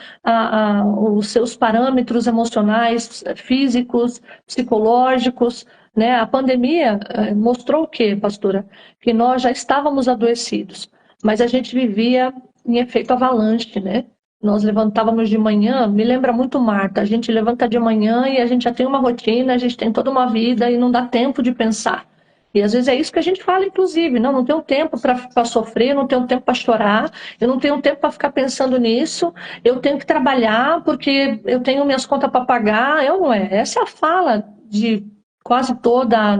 os seus parâmetros emocionais, físicos, psicológicos, né? A pandemia mostrou o quê, pastora? Que nós já estávamos adoecidos, mas a gente vivia em efeito avalanche, né? Nós levantávamos de manhã, me lembra muito Marta, a gente levanta de manhã e a gente já tem uma rotina, a gente tem toda uma vida e não dá tempo de pensar. E às vezes é isso que a gente fala, inclusive, não tenho tempo para sofrer, não tenho tempo para chorar, eu não tenho tempo para ficar pensando nisso, eu tenho que trabalhar porque eu tenho minhas contas para pagar, eu não é. Essa é a fala de quase toda a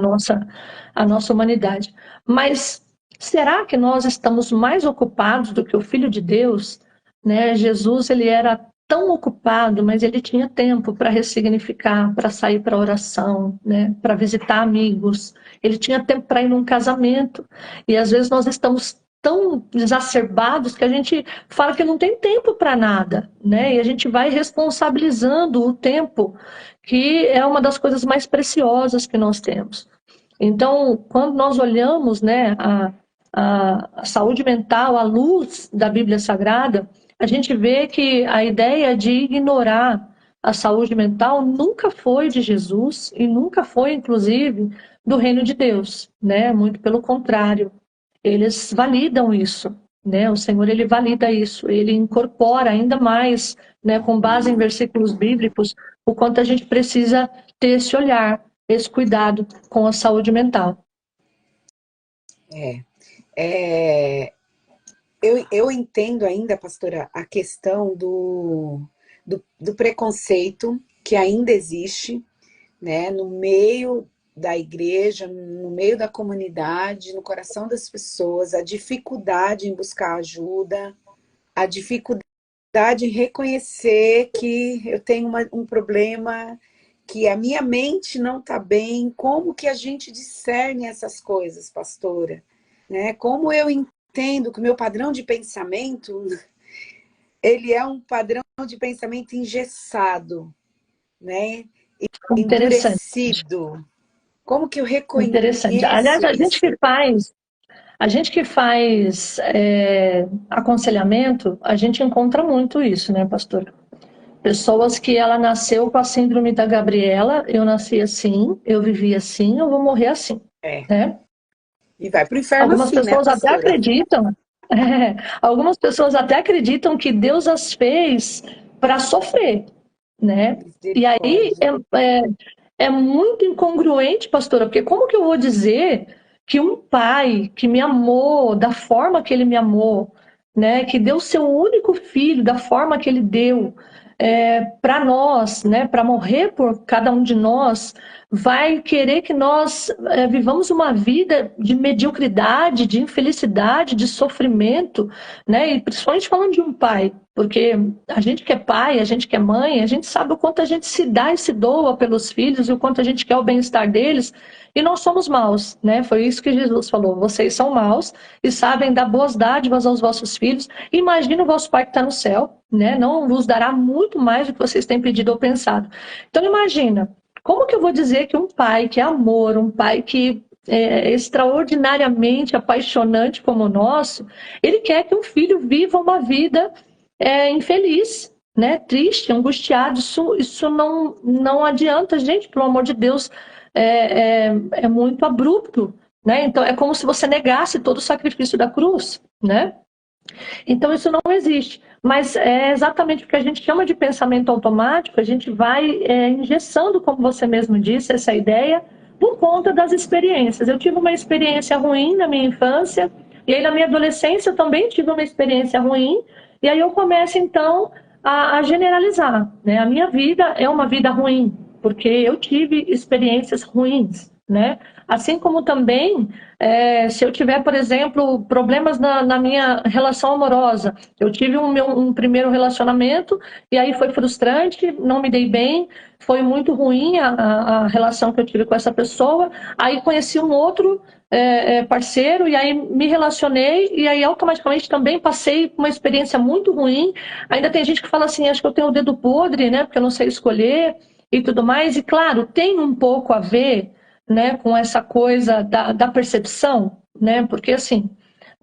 nossa humanidade. Mas será que nós estamos mais ocupados do que o Filho de Deus? Né? Jesus, ele era tão ocupado, mas ele tinha tempo para ressignificar, para sair para oração, né? Para visitar amigos. Ele tinha tempo para ir num casamento. E às vezes nós estamos tão exacerbados que a gente fala que não tem tempo para nada, né? E a gente vai responsabilizando o tempo, que é uma das coisas mais preciosas que nós temos. Então, quando nós olhamos, né, a saúde mental à luz da Bíblia Sagrada, a gente vê que a ideia de ignorar a saúde mental nunca foi de Jesus e nunca foi, inclusive, do reino de Deus, né? Muito pelo contrário, eles validam isso, né? O Senhor, ele valida isso, ele incorpora ainda mais, né, com base em versículos bíblicos, o quanto a gente precisa ter esse olhar, esse cuidado com a saúde mental. Eu entendo ainda, pastora, a questão do preconceito que ainda existe, né, no meio da igreja, no meio da comunidade, no coração das pessoas, a dificuldade em buscar ajuda, a dificuldade em reconhecer que eu tenho um problema, que a minha mente não está bem. Como que a gente discerne essas coisas, pastora? Né? Como eu entendo que o meu padrão de pensamento, ele é um padrão de pensamento engessado, né? Interessante. Endurecido. Como que eu reconheço Interessante. Aliás, isso? a gente que faz aconselhamento, a gente encontra muito isso, né, pastor? Pessoas que ela nasceu com a síndrome da Gabriela, eu nasci assim, eu vivi assim, eu vou morrer assim, né? E vai para o inferno Algumas assim, né, pessoas até pastora? acreditam, algumas pessoas até acreditam que Deus as fez para sofrer, né? E aí é muito incongruente, pastora, porque como que eu vou dizer que um pai que me amou da forma que ele me amou, né, que deu seu único filho da forma que ele deu, para nós, né, para morrer por cada um de nós, vai querer que nós vivamos uma vida de mediocridade, de infelicidade, de sofrimento, né, e principalmente falando de um pai, porque a gente que é pai, a gente que é mãe, a gente sabe o quanto a gente se dá e se doa pelos filhos e o quanto a gente quer o bem-estar deles, e nós somos maus, né? Foi isso que Jesus falou, vocês são maus e sabem dar boas dádivas aos vossos filhos. Imagina o vosso pai que está no céu, né? Não vos dará muito mais do que vocês têm pedido ou pensado. Então imagina, como que eu vou dizer que um pai que é amor, um pai que é extraordinariamente apaixonante como o nosso, ele quer que um filho viva uma vida infeliz, né? Triste, angustiado. Isso não adianta, gente, pelo amor de Deus, é muito abrupto, né? Então é como se você negasse todo o sacrifício da cruz, né? Então isso não existe. Mas é exatamente o que a gente chama de pensamento automático, a gente vai engessando, como você mesmo disse, essa ideia por conta das experiências. Eu tive uma experiência ruim na minha infância, e aí na minha adolescência eu também tive uma experiência ruim, e aí eu começo então a generalizar, né? A minha vida é uma vida ruim, porque eu tive experiências ruins, né? Assim como também, se eu tiver, por exemplo, problemas na minha relação amorosa, eu tive um primeiro relacionamento e aí foi frustrante, não me dei bem, foi muito ruim a relação que eu tive com essa pessoa, aí conheci um outro parceiro e aí me relacionei e aí automaticamente também passei uma experiência muito ruim. Ainda tem gente que fala assim, acho que eu tenho o dedo podre, né, porque eu não sei escolher e tudo mais, e claro, tem um pouco a ver, né, com essa coisa da percepção, né, porque assim,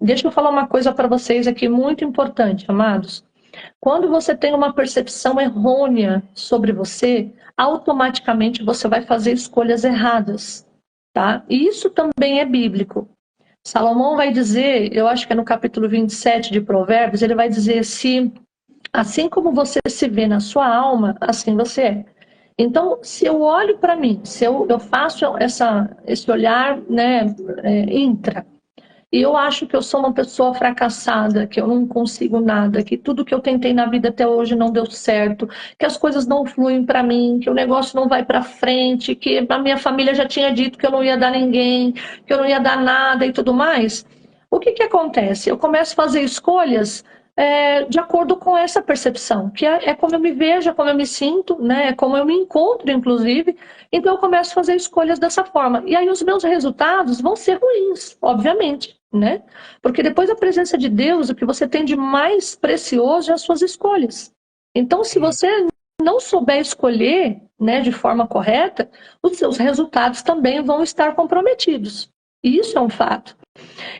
deixa eu falar uma coisa para vocês aqui muito importante, amados. Quando você tem uma percepção errônea sobre você, automaticamente você vai fazer escolhas erradas, tá? E isso também é bíblico. Salomão vai dizer, eu acho que é no capítulo 27 de Provérbios, ele vai dizer se assim como você se vê na sua alma, assim você é. Então, se eu olho para mim, se eu faço esse olhar, né, intra, e eu acho que eu sou uma pessoa fracassada, que eu não consigo nada, que tudo que eu tentei na vida até hoje não deu certo, que as coisas não fluem para mim, que o negócio não vai para frente, que a minha família já tinha dito que eu não ia dar ninguém, que eu não ia dar nada e tudo mais. O que acontece? Eu começo a fazer escolhas de acordo com essa percepção, que é como eu me vejo, é como eu me sinto, né? É como eu me encontro, inclusive. Então eu começo a fazer escolhas dessa forma. E aí os meus resultados vão ser ruins, obviamente, né? Porque depois da presença de Deus, o que você tem de mais precioso é as suas escolhas. Então, se você não souber escolher, né, de forma correta, os seus resultados também vão estar comprometidos. E isso é um fato.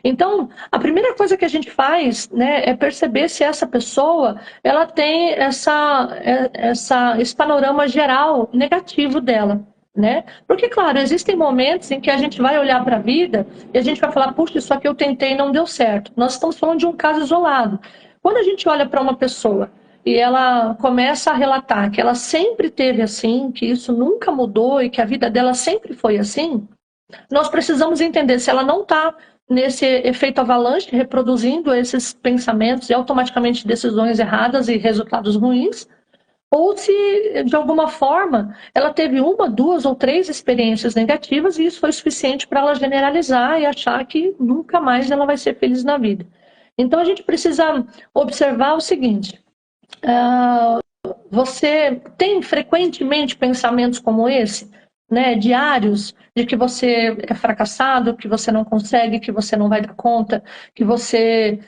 Então, a primeira coisa que a gente faz, né, é perceber se essa pessoa ela tem esse panorama geral negativo dela. Né? Porque, claro, existem momentos em que a gente vai olhar para a vida e a gente vai falar, puxa, isso aqui eu tentei e não deu certo. Nós estamos falando de um caso isolado. Quando a gente olha para uma pessoa e ela começa a relatar que ela sempre teve assim, que isso nunca mudou e que a vida dela sempre foi assim, nós precisamos entender se ela não está nesse efeito avalanche, reproduzindo esses pensamentos e automaticamente decisões erradas e resultados ruins, ou se, de alguma forma, ela teve uma, duas ou três experiências negativas e isso foi suficiente para ela generalizar e achar que nunca mais ela vai ser feliz na vida. Então, a gente precisa observar o seguinte, você tem frequentemente pensamentos como esse, né, diários, de que você é fracassado, que você não consegue, que você não vai dar conta, que você,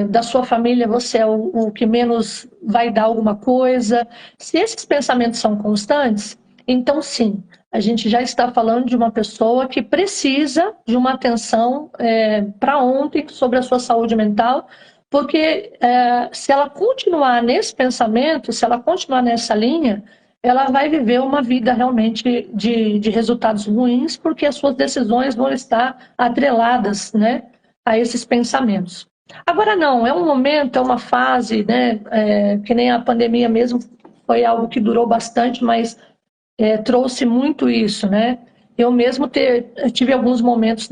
da sua família, você é o que menos vai dar alguma coisa. Se esses pensamentos são constantes, então sim, a gente já está falando de uma pessoa que precisa de uma atenção para ontem sobre a sua saúde mental, porque se ela continuar nesse pensamento, se ela continuar nessa linha, ela vai viver uma vida realmente de resultados ruins, porque as suas decisões vão estar atreladas, né, a esses pensamentos. Agora não, é um momento, é uma fase, né, que nem a pandemia mesmo, foi algo que durou bastante, mas trouxe muito isso, né? Eu mesmo tive alguns momentos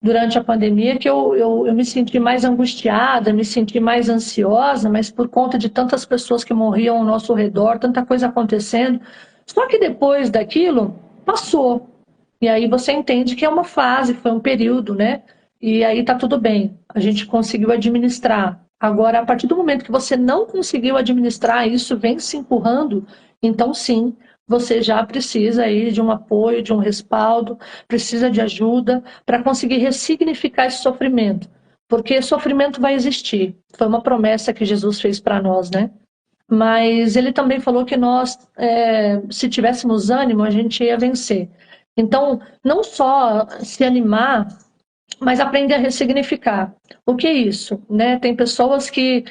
durante a pandemia que eu me senti mais angustiada, me senti mais ansiosa, mas por conta de tantas pessoas que morriam ao nosso redor, tanta coisa acontecendo. Só que depois daquilo, passou. E aí você entende que é uma fase, foi um período, né? E aí tá tudo bem, a gente conseguiu administrar. Agora, a partir do momento que você não conseguiu administrar, isso vem se empurrando, então sim, você já precisa aí de um apoio, de um respaldo, precisa de ajuda para conseguir ressignificar esse sofrimento. Porque sofrimento vai existir. Foi uma promessa que Jesus fez para nós, né? Mas ele também falou que nós, se tivéssemos ânimo, a gente ia vencer. Então, não só se animar, mas aprender a ressignificar. O que é isso? Né? Tem pessoas que,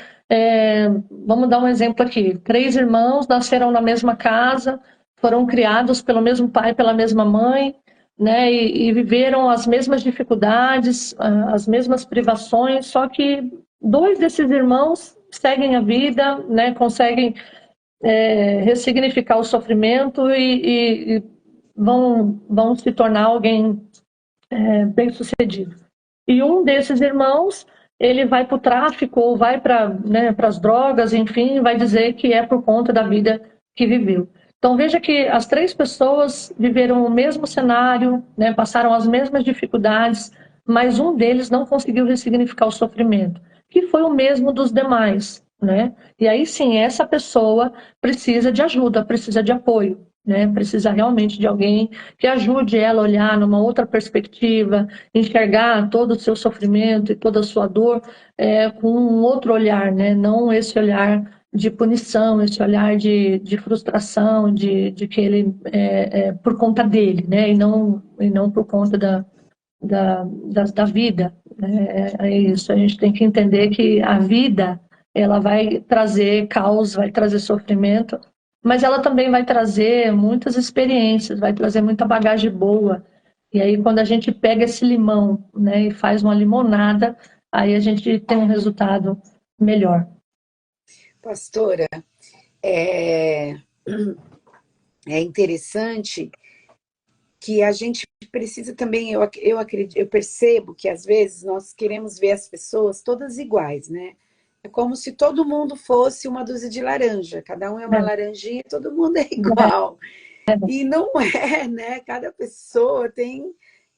vamos dar um exemplo aqui, 3 irmãos nasceram na mesma casa, foram criados pelo mesmo pai, pela mesma mãe, né? E viveram as mesmas dificuldades, as mesmas privações, só que 2 desses irmãos seguem a vida, né? Conseguem ressignificar o sofrimento e vão se tornar alguém bem-sucedido. E um desses irmãos, ele vai para o tráfico ou vai para, né, as drogas, enfim, vai dizer que é por conta da vida que viveu. Então veja que as três pessoas viveram o mesmo cenário, né, passaram as mesmas dificuldades, mas um deles não conseguiu ressignificar o sofrimento, que foi o mesmo dos demais, né? E aí sim, essa pessoa precisa de ajuda, precisa de apoio, né? Precisa realmente de alguém que ajude ela a olhar numa outra perspectiva, enxergar todo o seu sofrimento e toda a sua dor com um outro olhar, né? Não esse olhar de punição, esse olhar de frustração, de que ele por conta dele, né? E não por conta da vida. Né? É isso, a gente tem que entender que a vida ela vai trazer caos, vai trazer sofrimento, mas ela também vai trazer muitas experiências, vai trazer muita bagagem boa. E aí, quando a gente pega esse limão, né, e faz uma limonada, aí a gente tem um resultado melhor. Pastora, é, é interessante que a gente precisa também, eu acredito, eu percebo que às vezes nós queremos ver as pessoas todas iguais, né? É como se todo mundo fosse uma dúzia de laranja, cada um é uma laranjinha, todo mundo é igual. E não é, né? Cada pessoa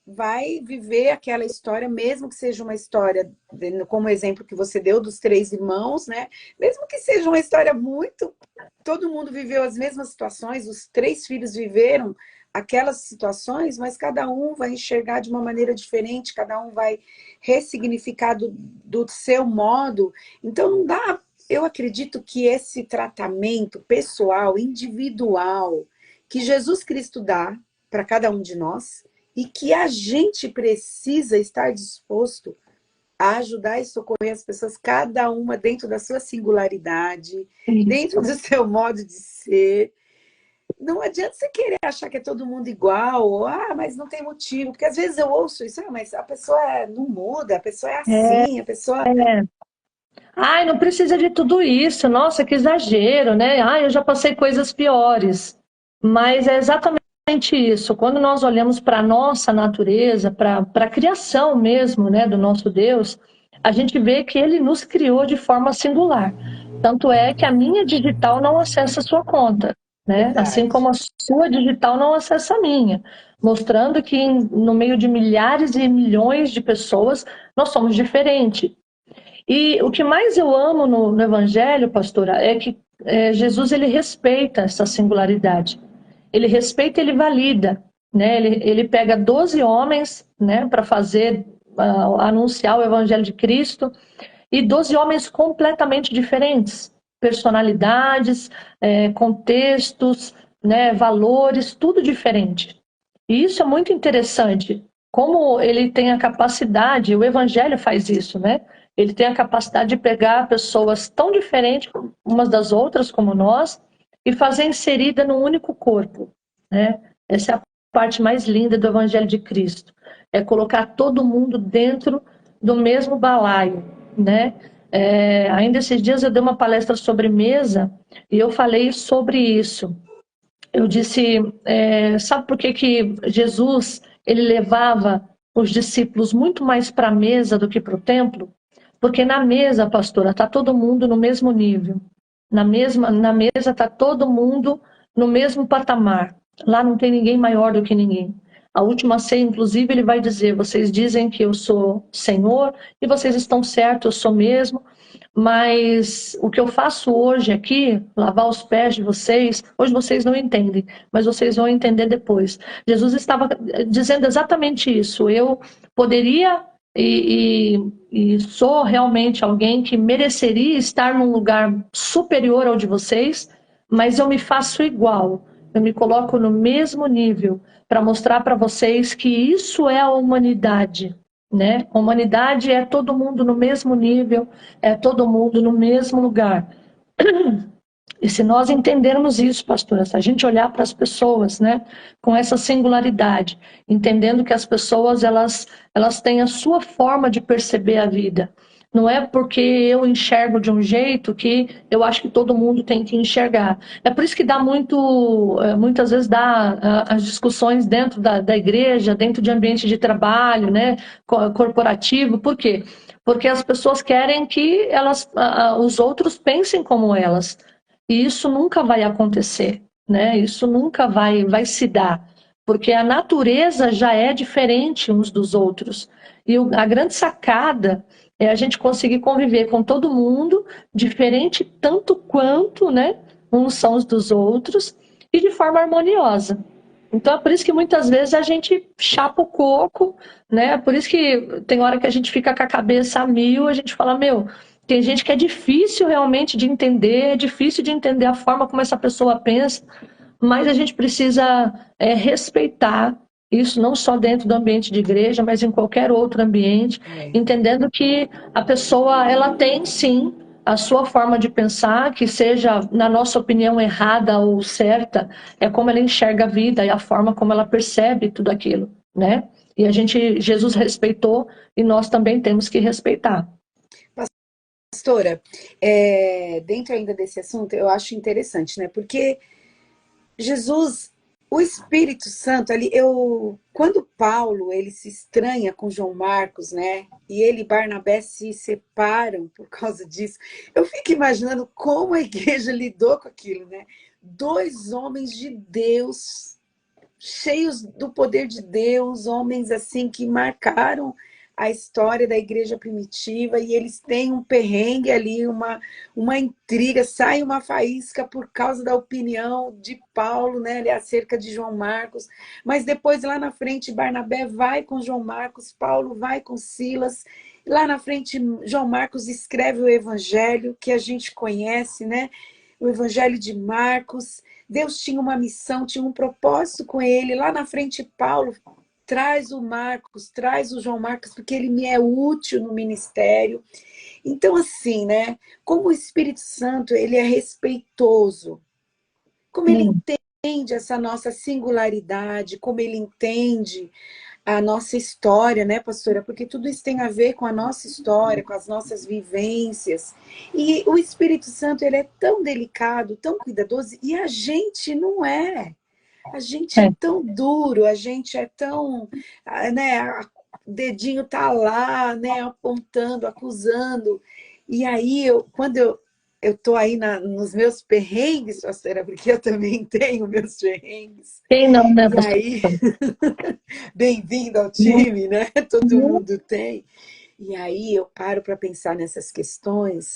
vai viver aquela história, mesmo que seja uma história, como o exemplo que você deu dos três irmãos, né? Mesmo que seja uma história muito. Todo mundo viveu as mesmas situações, os três filhos viveram aquelas situações, mas cada um vai enxergar de uma maneira diferente, cada um vai ressignificar do seu modo. Então, não dá. Eu acredito que esse tratamento pessoal, individual, que Jesus Cristo dá para cada um de nós, e que a gente precisa estar disposto a ajudar e socorrer as pessoas, cada uma dentro da sua singularidade, dentro do seu modo de ser. Não adianta você querer achar que é todo mundo igual, ou, mas não tem motivo, porque às vezes eu ouço isso, mas a pessoa não muda, a pessoa é assim, a pessoa... Ai, não precisa de tudo isso, nossa, que exagero, né? Ai, eu já passei coisas piores. Mas é exatamente isso. Quando nós olhamos para a nossa natureza, para a criação mesmo, né, do nosso Deus, a gente vê que ele nos criou de forma singular. Tanto é que a minha digital não acessa a sua conta, né? Verdade. Assim como a sua digital não acessa a minha. Mostrando que no meio de milhares e milhões de pessoas, nós somos diferentes. E o que mais eu amo no Evangelho, pastora, é que Jesus ele respeita essa singularidade. Ele respeita, ele valida, né? Ele pega 12 homens, né, para fazer anunciar o Evangelho de Cristo, e 12 homens completamente diferentes, personalidades, contextos, né, valores, tudo diferente. E isso é muito interessante. Como ele tem a capacidade, o Evangelho faz isso, né? Ele tem a capacidade de pegar pessoas tão diferentes umas das outras como nós e fazer inserida num único corpo, né? Essa é a parte mais linda do Evangelho de Cristo. É colocar todo mundo dentro do mesmo balaio, né? Ainda esses dias eu dei uma palestra sobre mesa e eu falei sobre isso. Eu disse, sabe por que Jesus ele levava os discípulos muito mais para a mesa do que para o templo? Porque na mesa, pastora, está todo mundo no mesmo nível. Na mesa está todo mundo no mesmo patamar. Lá não tem ninguém maior do que ninguém. A última ceia, inclusive, ele vai dizer, vocês dizem que eu sou Senhor e vocês estão certos, eu sou mesmo, mas o que eu faço hoje aqui, lavar os pés de vocês, hoje vocês não entendem, mas vocês vão entender depois. Jesus estava dizendo exatamente isso. Eu poderia e sou realmente alguém que mereceria estar num lugar superior ao de vocês, mas eu me faço igual. Eu me coloco no mesmo nível para mostrar para vocês que isso é a humanidade. Né? A humanidade é todo mundo no mesmo nível, é todo mundo no mesmo lugar. E se nós entendermos isso, pastora, se a gente olhar para as pessoas, né, com essa singularidade, entendendo que as pessoas elas têm a sua forma de perceber a vida, Não é porque eu enxergo de um jeito que eu acho que todo mundo tem que enxergar. É por isso que dá muitas vezes dá as discussões dentro da igreja, dentro de ambiente de trabalho, né, corporativo. Por quê? Porque as pessoas querem que os outros pensem como elas. E isso nunca vai acontecer, né? Isso nunca vai se dar, porque a natureza já é diferente uns dos outros. E a grande sacada é a gente conseguir conviver com todo mundo, diferente tanto quanto, né, uns são os dos outros, e de forma harmoniosa. Então é por isso que muitas vezes a gente chapa o coco, né? Por isso que tem hora que a gente fica com a cabeça a mil, a gente fala, meu, tem gente que é difícil realmente de entender, é difícil de entender a forma como essa pessoa pensa, mas a gente precisa respeitar isso não só dentro do ambiente de igreja, mas em qualquer outro ambiente, entendendo que a pessoa ela tem sim a sua forma de pensar, que seja, na nossa opinião, errada ou certa, é como ela enxerga a vida e a forma como ela percebe tudo aquilo, né? E Jesus respeitou e nós também temos que respeitar. Pastora, dentro ainda desse assunto, eu acho interessante, né? Porque Jesus, o Espírito Santo, ali, quando Paulo ele se estranha com João Marcos, né? E ele e Barnabé se separam por causa disso. Eu fico imaginando como a igreja lidou com aquilo, né? Dois homens de Deus, cheios do poder de Deus, homens assim que marcaram a história da igreja primitiva, e eles têm um perrengue ali, uma intriga, sai uma faísca por causa da opinião de Paulo, né, ali acerca de João Marcos, mas depois lá na frente Barnabé vai com João Marcos, Paulo vai com Silas, lá na frente João Marcos escreve o evangelho que a gente conhece, né, o evangelho de Marcos. Deus tinha uma missão, tinha um propósito com ele. Lá na frente, Paulo traz o Marcos, traz o João Marcos, porque ele me é útil no ministério. Então, assim, né? Como o Espírito Santo, ele é respeitoso, como ele entende essa nossa singularidade, como ele entende a nossa história, né, pastora? Porque tudo isso tem a ver com a nossa história, com as nossas vivências. E o Espírito Santo, ele é tão delicado, tão cuidadoso, e a gente não é. A gente é tão duro, a gente é tão, né, o dedinho tá lá, né, apontando, acusando. E aí, quando eu tô aí nos meus perrengues, pastora, porque eu também tenho meus perrengues. Quem não, né, E aí, bem-vindo ao time, né? Todo mundo tem. E aí eu paro para pensar nessas questões,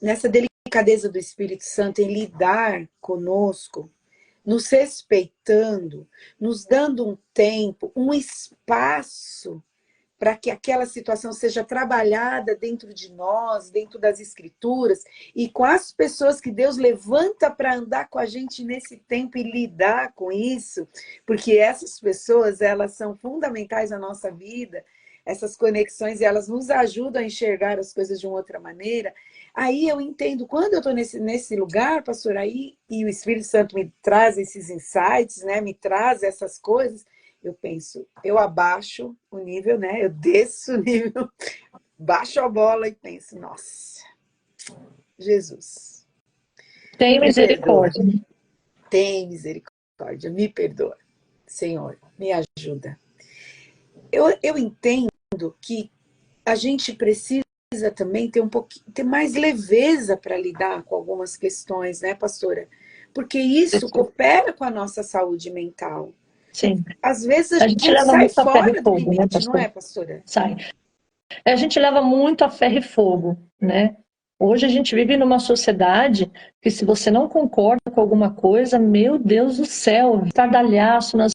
nessa delicadeza do Espírito Santo em lidar conosco, nos respeitando, nos dando um tempo, um espaço para que aquela situação seja trabalhada dentro de nós, dentro das escrituras, e com as pessoas que Deus levanta para andar com a gente nesse tempo e lidar com isso, porque essas pessoas, elas são fundamentais na nossa vida, essas conexões, elas nos ajudam a enxergar as coisas de uma outra maneira. Aí eu entendo, quando eu estou nesse lugar, pastor, aí, e o Espírito Santo me traz esses insights, né, me traz essas coisas, eu penso, eu abaixo o nível, né? Eu desço o nível, baixo a bola e penso, nossa, Jesus. Tem misericórdia. Tem misericórdia, me perdoa. Senhor, me ajuda. Eu entendo que a gente precisa também ter mais leveza para lidar com algumas questões, né, pastora? Porque isso coopera com a nossa saúde mental. Sim. Às vezes A gente a gente leva sai muito a ferro fora e do fogo, limite, né, não pastor? é, pastora? Sai. A gente leva muito a ferro e fogo, né? Hoje a gente vive numa sociedade que, se você não concorda com alguma coisa, meu Deus do céu, estardalhaço nas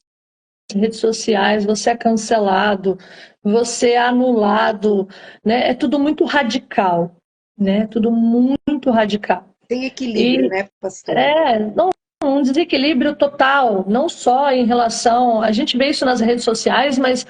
redes sociais, você é cancelado, você é anulado, né? É tudo muito radical, né? Tudo muito radical. Tem equilíbrio, né, pastora? Não, um desequilíbrio total, não só em relação. A gente vê isso nas redes sociais, mas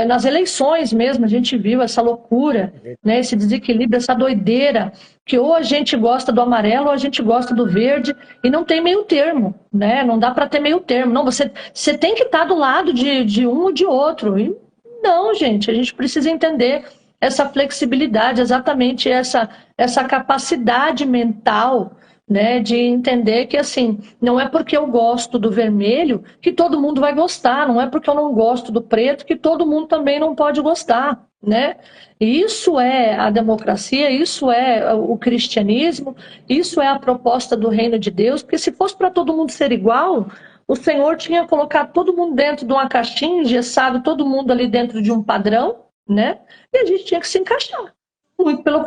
nas eleições mesmo, a gente viu essa loucura, né, esse desequilíbrio, essa doideira, que ou a gente gosta do amarelo ou a gente gosta do verde, e não tem meio termo, né? Não dá para ter meio termo. Não, você tem que estar do lado de um ou de outro. E não, gente, a gente precisa entender essa flexibilidade, exatamente essa capacidade mental, né, de entender que, assim, não é porque eu gosto do vermelho que todo mundo vai gostar, não é porque eu não gosto do preto que todo mundo também não pode gostar, né? E isso é a democracia, isso é o cristianismo, isso é a proposta do reino de Deus, porque se fosse para todo mundo ser igual, o Senhor tinha colocado todo mundo dentro de uma caixinha, engessado todo mundo ali dentro de um padrão, né? E a gente tinha que se encaixar. Muito pelo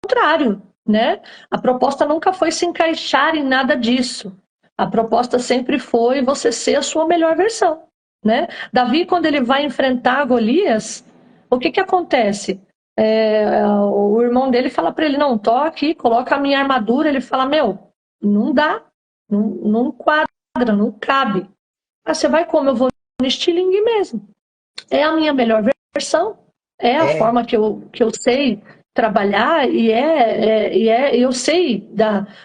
contrário, né? A proposta nunca foi se encaixar em nada disso. A proposta sempre foi você ser a sua melhor versão, né? Davi, quando ele vai enfrentar Golias, o que que acontece? O irmão dele fala para ele, não, toque, coloca a minha armadura. Ele fala, meu, não dá, não quadra, não cabe. Ah, você vai como? Eu vou no estilingue mesmo. É a minha melhor versão, é a forma que eu sei trabalhar eu sei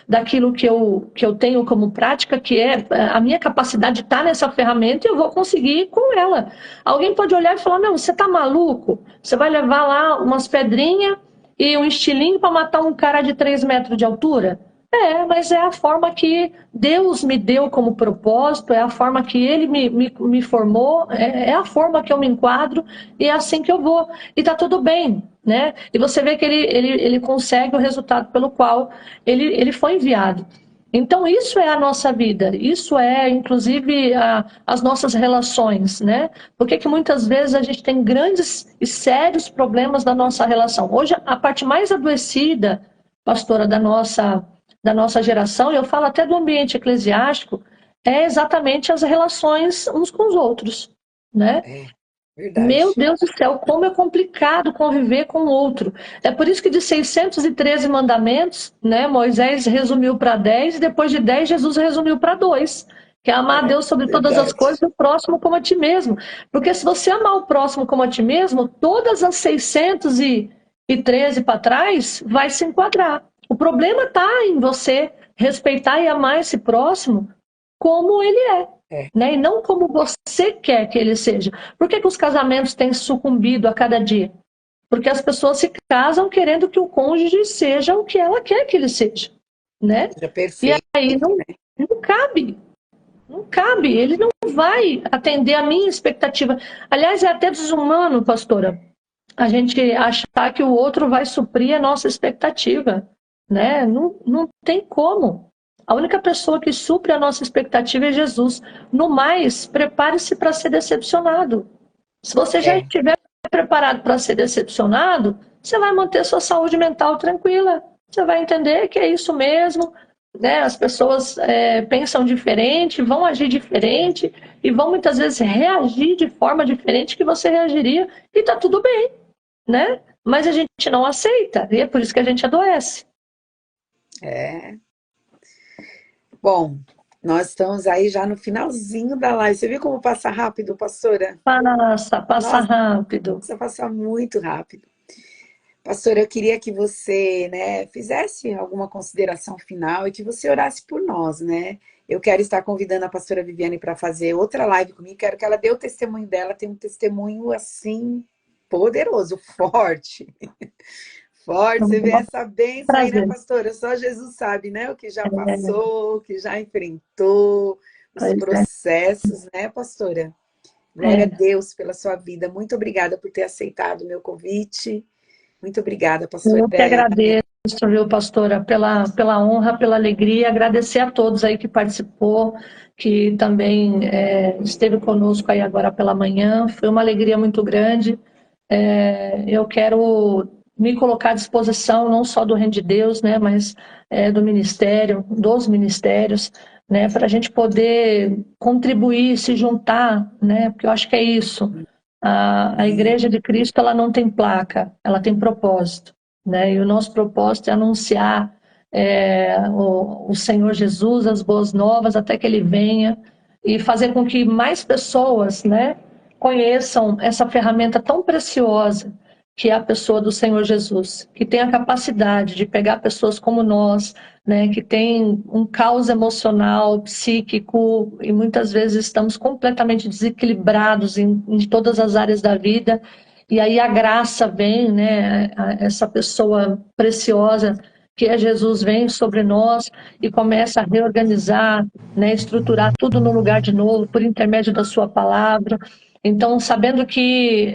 daquilo que eu tenho como prática, que é a minha capacidade de estar nessa ferramenta, e eu vou conseguir com ela. Alguém pode olhar e falar, não, você tá maluco? Você vai levar lá umas pedrinhas e um estilingue para matar um cara de 3 metros de altura? Mas é a forma que Deus me deu como propósito, é a forma que Ele me formou, é a forma que eu me enquadro, e é assim que eu vou. E tá tudo bem, né? E você vê que ele consegue o resultado pelo qual ele foi enviado. Então, isso é a nossa vida, isso é, inclusive, as nossas relações, né? Por que muitas vezes a gente tem grandes e sérios problemas na nossa relação? Hoje, a parte mais adoecida, pastora, da nossa geração, e eu falo até do ambiente eclesiástico, é exatamente as relações uns com os outros, né? Meu Verdade. Deus do céu, como é complicado conviver com o outro. É por isso que de 613 mandamentos, né, Moisés resumiu para 10, e depois de 10 Jesus resumiu para 2, que é amar a Deus sobre todas as Verdade. coisas e o próximo como a ti mesmo. Porque se você amar o próximo como a ti mesmo, todas as 613 para trás vai se enquadrar. O problema está em você respeitar e amar esse próximo como ele é, né? E não como você quer que ele seja. Por que os casamentos têm sucumbido a cada dia? Porque as pessoas se casam querendo que o cônjuge seja o que ela quer que ele seja, né? Seja E perfeito. aí não cabe, não cabe. Ele não vai atender a minha expectativa. Aliás, é até desumano, pastora, a gente achar que o outro vai suprir a nossa expectativa, né? Não tem como. A única pessoa que supre a nossa expectativa é Jesus. No mais, prepare-se para ser decepcionado. Se você já estiver preparado para ser decepcionado, você vai manter sua saúde mental tranquila. Você vai entender que é isso mesmo, né? As pessoas pensam diferente, vão agir diferente e vão muitas vezes reagir de forma diferente que você reagiria, e está tudo bem, né? Mas a gente não aceita, e é por isso que a gente adoece. Bom, nós estamos aí já no finalzinho da live. Você viu como passa rápido, pastora? Passa Nossa, rápido. passa muito rápido. Pastora, eu queria que você, né, fizesse alguma consideração final e que você orasse por nós, né? Eu quero estar convidando a pastora Viviane para fazer outra live comigo. Quero que ela dê o testemunho dela. Tem um testemunho assim poderoso, forte. Forte, você vê essa bênção aí, né, Prazer. pastora? Só Jesus sabe, né? O que já passou, o que já enfrentou, os Pois é. processos, né, pastora? Glória a Deus pela sua vida. Muito obrigada por ter aceitado o meu convite. Muito obrigada, pastora. Eu que agradeço, viu, pastora, pela honra, pela alegria, agradecer a todos aí que participou, que também esteve conosco aí agora pela manhã, foi uma alegria muito grande. Eu quero me colocar à disposição, não só do Reino de Deus, né, mas do ministério, dos ministérios, né, para a gente poder contribuir, se juntar, né, porque eu acho que é isso. A Igreja de Cristo, ela não tem placa, ela tem propósito, né? E o nosso propósito é anunciar o Senhor Jesus, as boas novas, até que Ele venha, e fazer com que mais pessoas, né, conheçam essa ferramenta tão preciosa que é a pessoa do Senhor Jesus, que tem a capacidade de pegar pessoas como nós, né, que tem um caos emocional, psíquico, e muitas vezes estamos completamente desequilibrados em todas as áreas da vida, e aí a graça vem, né? Essa pessoa preciosa que é Jesus vem sobre nós e começa a reorganizar, né? Estruturar tudo no lugar de novo por intermédio da sua palavra. Então, sabendo que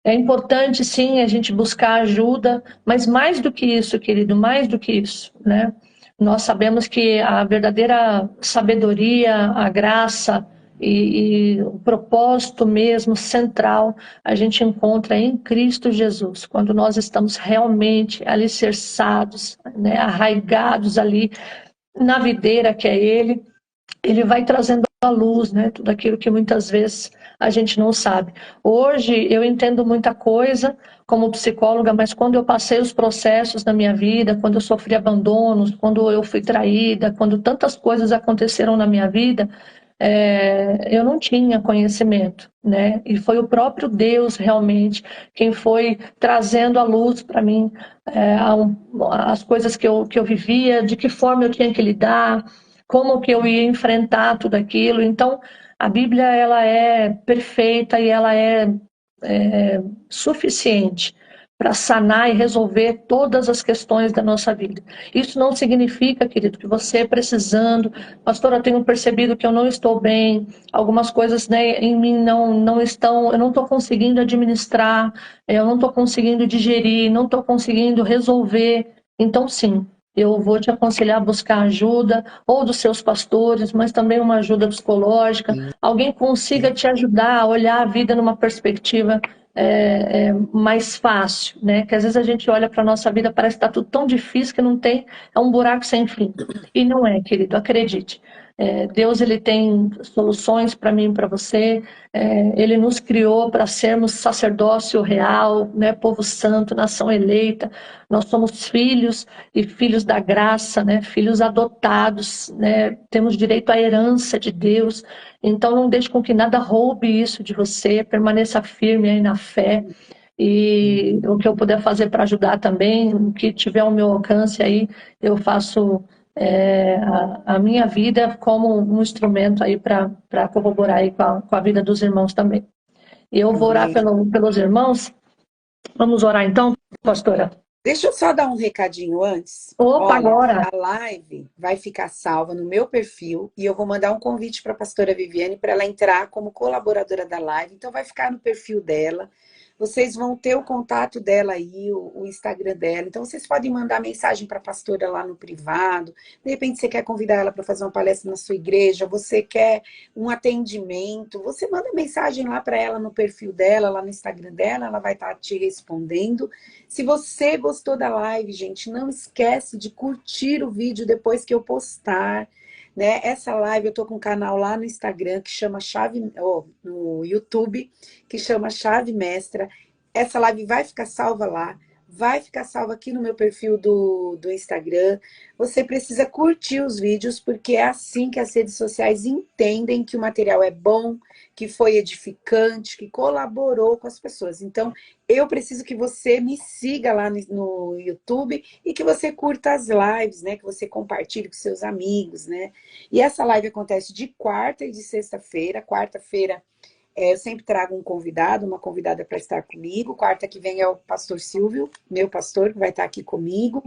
é importante, sim, a gente buscar ajuda, mas mais do que isso, querido, mais do que isso, né? Nós sabemos que a verdadeira sabedoria, a graça e o propósito mesmo central a gente encontra em Cristo Jesus, quando nós estamos realmente alicerçados, né, arraigados ali na videira que é Ele vai trazendo à luz, né, tudo aquilo que muitas vezes a gente não sabe. Hoje eu entendo muita coisa como psicóloga, mas quando eu passei os processos na minha vida, quando eu sofri abandonos, quando eu fui traída, quando tantas coisas aconteceram na minha vida, eu não tinha conhecimento, né? E foi o próprio Deus realmente quem foi trazendo à luz para mim as coisas que eu vivia, de que forma eu tinha que lidar, como que eu ia enfrentar tudo aquilo. Então, a Bíblia ela é perfeita e ela é suficiente para sanar e resolver todas as questões da nossa vida. Isso não significa, querido, que você precisando, pastora, eu tenho percebido que eu não estou bem, algumas coisas, né, em mim não estão, eu não estou conseguindo administrar, eu não estou conseguindo digerir, não estou conseguindo resolver. Então, sim, eu vou te aconselhar a buscar ajuda, ou dos seus pastores, mas também uma ajuda psicológica, alguém consiga te ajudar a olhar a vida numa perspectiva mais fácil, né? Que às vezes a gente olha para a nossa vida, parece que está tudo tão difícil que não tem, é um buraco sem fim. E não é, querido, acredite. Deus ele tem soluções para mim e para você. Ele nos criou para sermos sacerdócio real, né? Povo santo, nação eleita. Nós somos filhos e filhos da graça, né? Filhos adotados, né? Temos direito à herança de Deus. Então não deixe com que nada roube isso de você. Permaneça firme aí na fé. E o que eu puder fazer para ajudar também, o que tiver ao meu alcance aí, eu faço a minha vida como um instrumento aí para corroborar aí com a vida dos irmãos também. E eu vou orar Amém. pelos irmãos. Vamos orar então, pastora? Deixa eu só dar um recadinho antes. Opa, Olha, agora! a live vai ficar salva no meu perfil e eu vou mandar um convite para a pastora Viviane para ela entrar como colaboradora da live. Então, vai ficar no perfil dela. Vocês vão ter o contato dela aí, o Instagram dela. Então, vocês podem mandar mensagem para a pastora lá no privado. De repente, você quer convidar ela para fazer uma palestra na sua igreja, você quer um atendimento, você manda mensagem lá para ela no perfil dela, lá no Instagram dela, ela vai estar te respondendo. Se você gostou da live, gente, não esquece de curtir o vídeo depois que eu postar, né? Essa live eu tô com um canal lá no Instagram que chama no YouTube, que chama Chave Mestra. Essa live vai ficar salva lá, vai ficar salva aqui no meu perfil do Instagram. Você precisa curtir os vídeos, porque é assim que as redes sociais entendem que o material é bom, que foi edificante, que colaborou com as pessoas. Então, eu preciso que você me siga lá no YouTube e que você curta as lives, né? Que você compartilhe com seus amigos, né? E essa live acontece de quarta e de sexta-feira. Quarta-feira eu sempre trago um convidado, uma convidada para estar comigo. Quarta que vem é o pastor Silvio, meu pastor, que vai estar aqui comigo.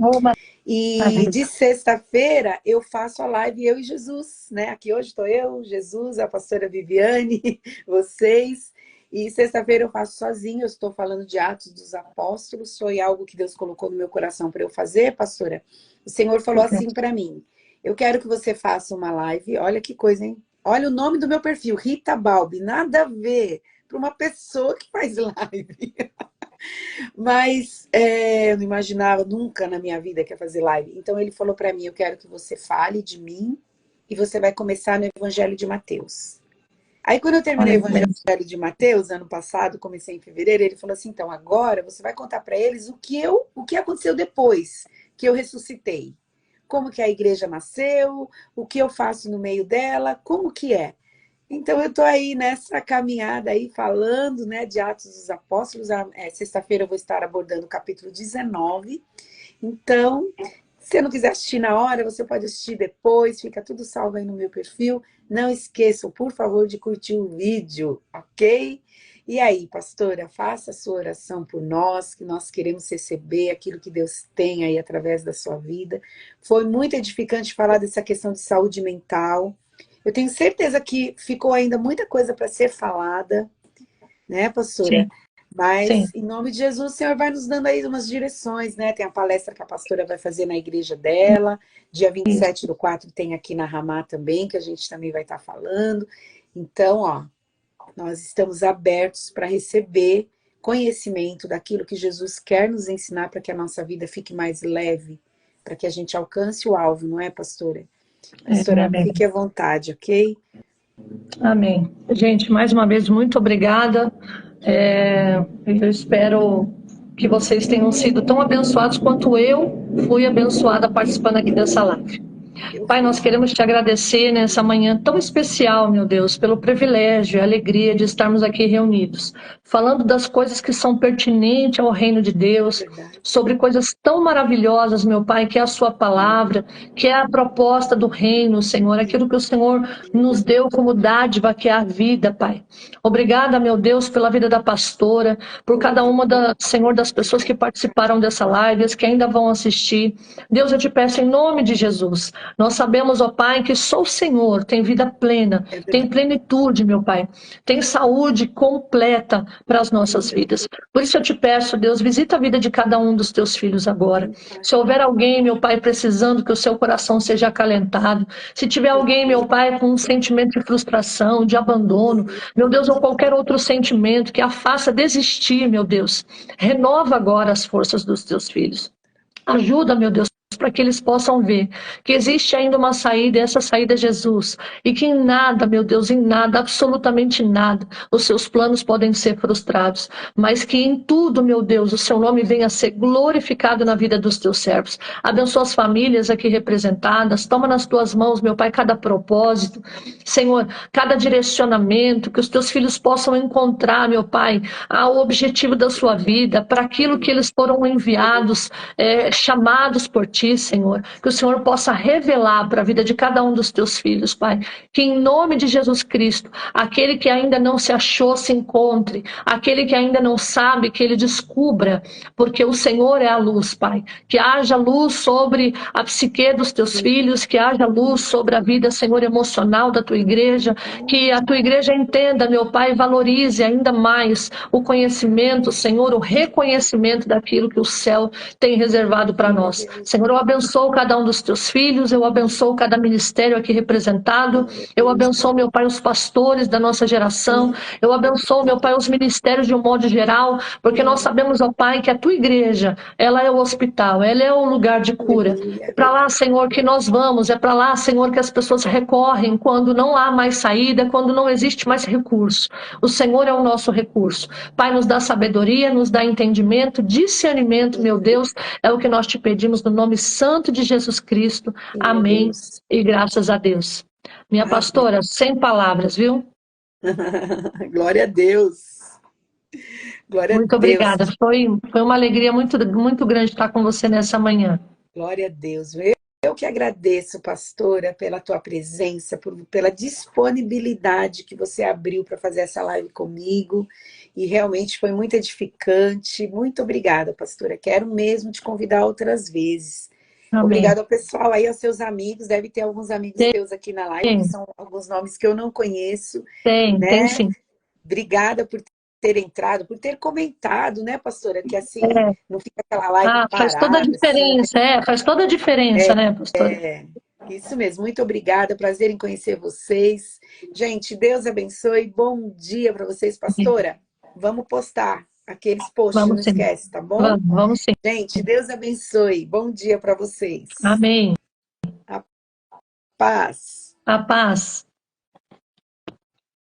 E de sexta-feira eu faço a live Eu e Jesus, né? Aqui hoje estou eu, Jesus, a pastora Viviane, vocês. E sexta-feira eu faço sozinha, eu estou falando de Atos dos Apóstolos, foi algo que Deus colocou no meu coração para eu fazer, pastora. O Senhor falou assim para mim: eu quero que você faça uma live, olha que coisa, hein? Olha o nome do meu perfil, Rita Balbi, nada a ver para uma pessoa que faz live. Mas eu não imaginava nunca na minha vida que ia fazer live. Então ele falou para mim: eu quero que você fale de mim e você vai começar no Evangelho de Mateus. Aí quando eu terminei o Evangelho de Mateus, ano passado, comecei em fevereiro, ele falou assim: então agora você vai contar para eles o que aconteceu depois que eu ressuscitei. Como que a igreja nasceu, o que eu faço no meio dela, como que é. Então, eu estou aí nessa caminhada aí, falando, né, de Atos dos Apóstolos. Sexta-feira eu vou estar abordando o capítulo 19. Então, se você não quiser assistir na hora, você pode assistir depois, fica tudo salvo aí no meu perfil. Não esqueçam, por favor, de curtir o vídeo, ok? E aí, pastora, faça a sua oração por nós, que nós queremos receber aquilo que Deus tem aí através da sua vida. Foi muito edificante falar dessa questão de saúde mental. Eu tenho certeza que ficou ainda muita coisa para ser falada, né, pastora? Sim, sim. Mas, em nome de Jesus, o Senhor vai nos dando aí umas direções, né? Tem a palestra que a pastora vai fazer na igreja dela, dia Isso. 27/4 tem aqui na Ramá também, que a gente também vai estar falando. Então, ó, nós estamos abertos para receber conhecimento daquilo que Jesus quer nos ensinar para que a nossa vida fique mais leve, para que a gente alcance o alvo, não é, pastora? Pastora, Amém. fique à vontade, ok? Amém. Gente, mais uma vez, muito obrigada. Eu espero que vocês tenham sido tão abençoados quanto eu fui abençoada participando aqui dessa live. Eu Pai, fui. nós queremos te agradecer nessa manhã tão especial, meu Deus, pelo privilégio e alegria de estarmos aqui reunidos, falando das coisas que são pertinentes ao reino de Deus, Verdade. sobre coisas tão maravilhosas, meu Pai, que é a sua palavra, que é a proposta do reino, Senhor, aquilo que o Senhor nos deu como dádiva, que é a vida, Pai. Obrigada, meu Deus, pela vida da pastora, por cada uma Senhor, das pessoas que participaram dessa live, as que ainda vão assistir. Deus, eu te peço em nome de Jesus. Nós sabemos, ó Pai, que só o Senhor tem vida plena, É tem verdade. plenitude, meu Pai, tem saúde completa para as nossas vidas. Por isso eu te peço, Deus, visita a vida de cada um dos teus filhos agora. Sim, Pai. Se houver alguém, meu Pai, precisando que o seu coração seja acalentado, se tiver alguém, meu Pai, com um sentimento de frustração, de abandono, meu Deus, ou qualquer outro sentimento que a faça desistir, meu Deus, renova agora as forças dos teus filhos. Ajuda, meu Deus, para que eles possam ver que existe ainda uma saída, e essa saída é Jesus. E que em nada, meu Deus, em nada, absolutamente nada, os seus planos podem ser frustrados. Mas que em tudo, meu Deus, o seu nome venha a ser glorificado na vida dos teus servos. Abençoa as famílias aqui representadas. Toma nas tuas mãos, meu Pai, cada propósito. Senhor, cada direcionamento, que os teus filhos possam encontrar, meu Pai, o objetivo da sua vida, para aquilo que eles foram enviados, chamados por ti, Senhor. Que o Senhor possa revelar para a vida de cada um dos teus filhos, Pai. Que em nome de Jesus Cristo, aquele que ainda não se achou, se encontre. Aquele que ainda não sabe, que ele descubra, porque o Senhor é a luz, Pai. Que haja luz sobre a psique dos teus filhos, que haja luz sobre a vida, Senhor, emocional da tua igreja, que a tua igreja entenda, meu Pai, e valorize ainda mais o conhecimento, Senhor, o reconhecimento daquilo que o céu tem reservado para nós. Senhor, eu abençoo cada um dos teus filhos, eu abençoo cada ministério aqui representado, eu abençoo, meu Pai, os pastores da nossa geração, eu abençoo, meu Pai, os ministérios de um modo geral, porque nós sabemos, ó Pai, que a tua igreja, ela é o hospital, ela é o lugar de cura. É para lá, Senhor, que nós vamos, é para lá, Senhor, que as pessoas recorrem quando não há mais saída, quando não existe mais recurso. O Senhor é o nosso recurso. Pai, nos dá sabedoria, nos dá entendimento, discernimento, meu Deus, é o que nós te pedimos no nome santo de Jesus Cristo. Amém. E graças a Deus. Minha pastora, sem palavras, viu? Glória a Deus. Glória a Muito Deus. obrigada. Foi uma alegria muito, muito grande estar com você nessa manhã. Glória a Deus. Eu que agradeço, pastora, pela tua presença, pela disponibilidade que você abriu para fazer essa live comigo. E realmente foi muito edificante. Muito obrigada, pastora. Quero mesmo te convidar outras vezes. Amém. Obrigada ao pessoal aí, aos seus amigos. Deve ter alguns amigos teus aqui na live, que Tem, são alguns nomes que eu não conheço, tem né? sim. Obrigada por ter entrado, por ter comentado, né, pastora? Que assim, É. não fica aquela live Faz toda a parada, assim, né? diferença, faz toda a diferença, né, pastora? Isso mesmo, muito obrigada, prazer em conhecer vocês. Gente, Deus abençoe, bom dia para vocês, pastora. Vamos postar aqueles posts, não Vamos sim. esquece, tá bom? Vamos sim. Gente, Deus abençoe, bom dia para vocês. Amém. A paz. A paz.